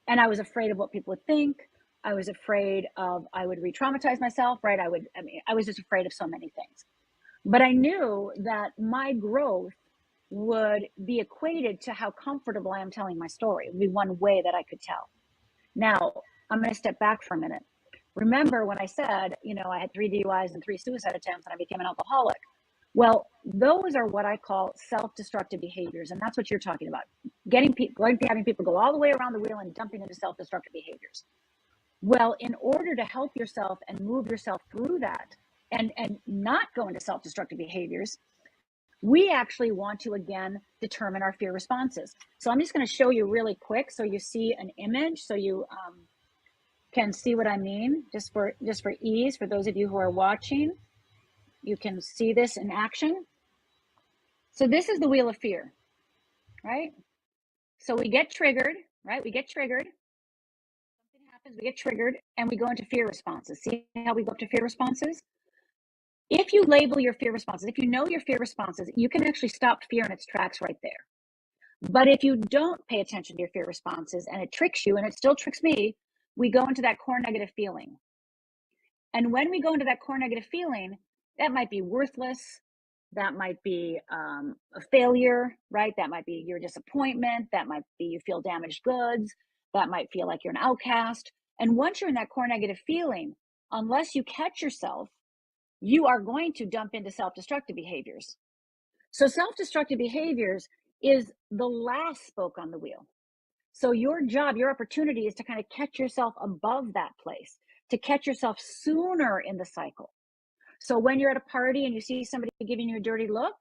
and I was afraid of what people would think. I was afraid of I would re-traumatize myself, right? I was just afraid of so many things. But I knew that my growth would be equated to how comfortable I am telling my story. It would be one way that I could tell. Now, I'm going to step back for a minute. Remember when I said, I had 3 DUIs and 3 suicide attempts and I became an alcoholic? Well, those are what I call self-destructive behaviors. And that's what you're talking about. Having people go all the way around the wheel and dumping into self-destructive behaviors. Well, in order to help yourself and move yourself through that and not go into self-destructive behaviors, we actually want to, again, determine our fear responses. So I'm just going to show you really quick so you see an image, so you can see what I mean, just for ease, for those of you who are watching. You can see this in action. So this is the wheel of fear, right? So we get triggered, right? We get triggered. Something happens, we get triggered, and we go into fear responses. See how we go up to fear responses? If you label your fear responses, if you know your fear responses, you can actually stop fear in its tracks right there. But if you don't pay attention to your fear responses and it tricks you, and it still tricks me, we go into that core negative feeling. And when we go into that core negative feeling, that might be worthless. That might be a failure, right? That might be your disappointment. That might be you feel damaged goods. That might feel like you're an outcast. And once you're in that core negative feeling, unless you catch yourself, you are going to dump into self-destructive behaviors. So self-destructive behaviors is the last spoke on the wheel. So your job, your opportunity is to kind of catch yourself above that place, to catch yourself sooner in the cycle. So when you're at a party and you see somebody giving you a dirty look,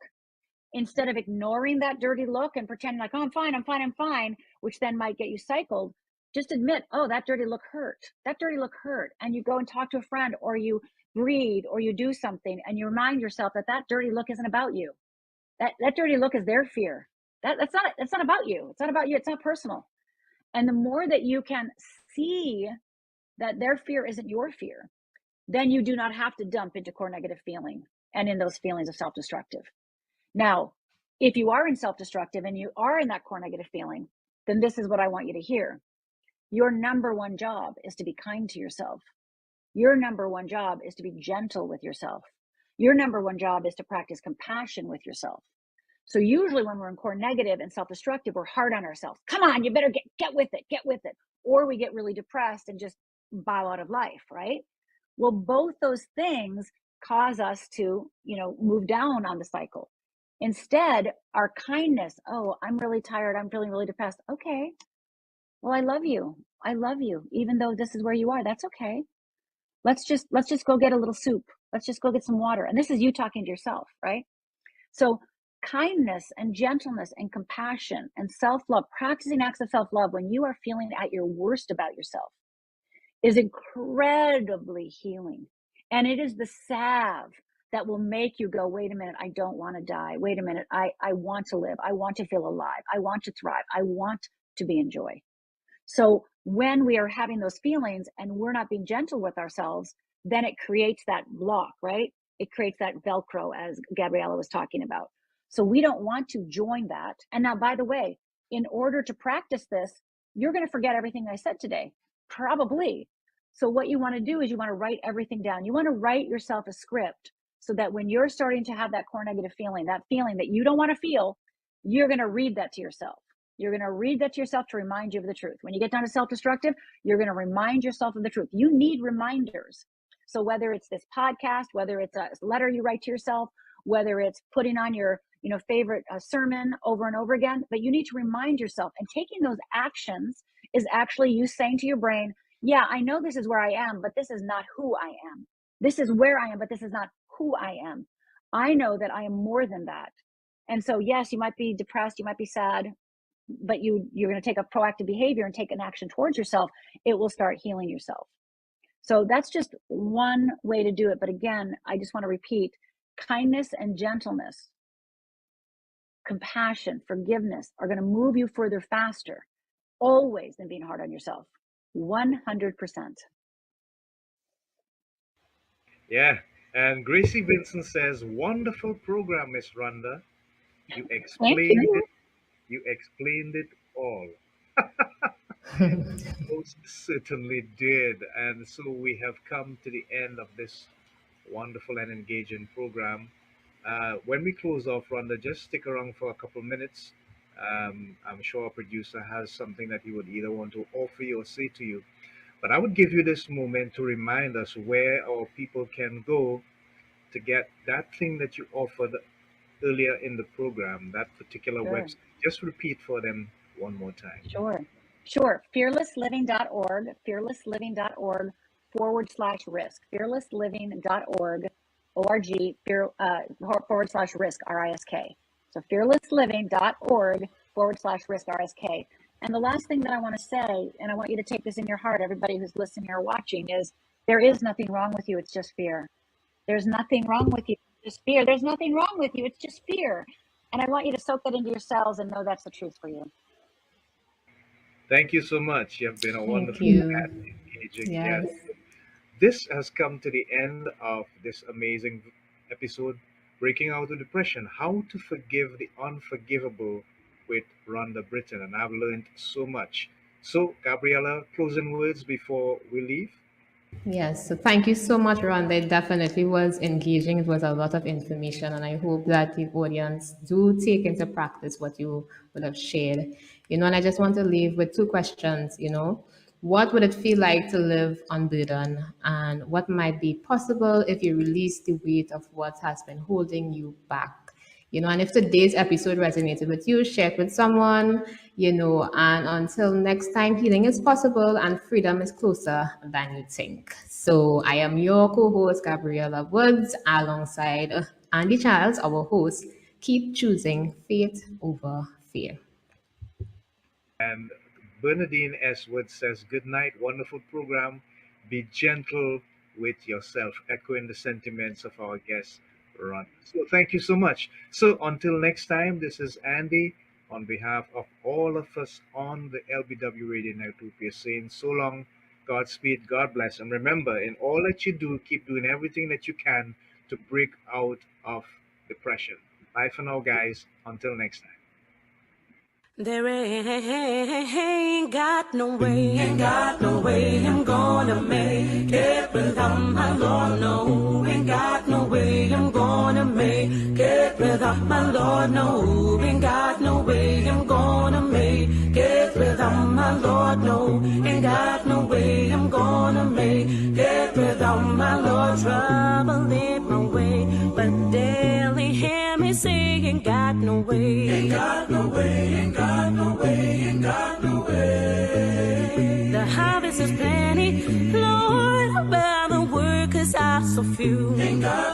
instead of ignoring that dirty look and pretending like, oh, I'm fine, which then might get you cycled, just admit, oh, that dirty look hurt. That dirty look hurt. And you go and talk to a friend, or you breathe, or you do something, and you remind yourself that that dirty look isn't about you. That dirty look is their fear. That's not about you. It's not about you. It's not personal. And the more that you can see that their fear isn't your fear, then you do not have to dump into core negative feeling and in those feelings of self-destructive. Now, if you are in self-destructive and you are in that core negative feeling, then this is what I want you to hear. Your number one job is to be kind to yourself. Your number one job is to be gentle with yourself. Your number one job is to practice compassion with yourself. So usually when we're in core negative and self-destructive, we're hard on ourselves. Come on, you better get with it. Or we get really depressed and just bow out of life, right? Well, both those things cause us to, move down on the cycle. Instead, our kindness, oh, I'm really tired. I'm feeling really depressed. Okay. Well, I love you. Even though this is where you are, that's okay. Let's just go get a little soup. Let's just go get some water. And this is you talking to yourself, right? So kindness and gentleness and compassion and self-love, practicing acts of self-love when you are feeling at your worst about yourself, is incredibly healing. And it is the salve that will make you go, wait a minute, I don't want to die. Wait a minute, I want to live. I want to feel alive. I want to thrive. I want to be in joy. So when we are having those feelings and we're not being gentle with ourselves, then it creates that block, right? It creates that Velcro, as Gabriella was talking about. So we don't want to join that. And now, by the way, in order to practice this, you're going to forget everything I said today, probably. So what you want to do is you want to write everything down. You want to write yourself a script so that when you're starting to have that core negative feeling, that feeling that you don't want to feel, you're going to read that to yourself. You're going to read that to yourself to remind you of the truth. When you get down to self-destructive, you're going to remind yourself of the truth. You need reminders. So whether it's this podcast, whether it's a letter you write to yourself, whether it's putting on your favorite sermon over and over again, but you need to remind yourself. And taking those actions is actually you saying to your brain, yeah, I know this is where I am, but this is not who I am. This is where I am, but this is not who I am. I know that I am more than that. And so, yes, you might be depressed, you might be sad, but you're going to take a proactive behavior and take an action towards yourself. It will start healing yourself. So that's just one way to do it. But again, I just want to repeat, kindness and gentleness, compassion, forgiveness are going to move you further faster, always, than being hard on yourself. 100%. Yeah. And Gracie Vincent says, wonderful program, Miss Rhonda. You explained it all. Most certainly did. And so we have come to the end of this wonderful and engaging program. When we close off, Rhonda, just stick around for a couple minutes. I'm sure our producer has something that he would either want to offer you or say to you. But I would give you this moment to remind us where our people can go to get that thing that you offered earlier in the program, that particular website. Just repeat for them one more time. Sure. Fearlessliving.org, fearlessliving.org /risk, fearlessliving.org forward/risk, RISK. So fearlessliving.org /risk, RSK. And the last thing that I want to say, and I want you to take this in your heart, everybody who's listening or watching, is there is nothing wrong with you. It's just fear. There's nothing wrong with you. It's just fear. There's nothing wrong with you. It's just fear. And I want you to soak that into your cells and know that's the truth for you. Thank you so much. You have been a Thank wonderful you. and engaging Yes. guest. This has come to the end of this amazing episode, Breaking Out of Depression, How to Forgive the Unforgivable with Rhonda Britten. And I've learned so much. So, Gabriella, closing words before we leave? Yes, so thank you so much, Rhonda. It definitely was engaging. It was a lot of information, and I hope that the audience do take into practice what you would have shared. And I just want to leave with two questions. What would it feel like to live unburdened, and what might be possible if you release the weight of what has been holding you back? And if today's episode resonated with you, share it with someone, and until next time, healing is possible and freedom is closer than you think. So I am your co-host, Gabriella Woods, alongside Andy Childs, our host. Keep choosing faith over fear. And Bernadine S. Wood says, good night, wonderful program. Be gentle with yourself, echoing the sentiments of our guest, Ron. So thank you so much. So until next time, this is Andy on behalf of all of us on the LBW Radio Network. We're saying so long, Godspeed, God bless. And remember, in all that you do, keep doing everything that you can to break out of depression. Bye for now, guys. Until next time. There ain't got no way I'm gonna make it without my Lord. No, ain't got no way I'm gonna make it without my Lord. No, ain't got no way I'm gonna make it without my Lord. No, ain't got no way I'm gonna make it without my Lord. Trouble in my way, but daily hear me say, ain't got no way, ain't got no way, ain't got no way, ain't got no way. The harvest is plenty, Lord, but the workers are so few. Ain't got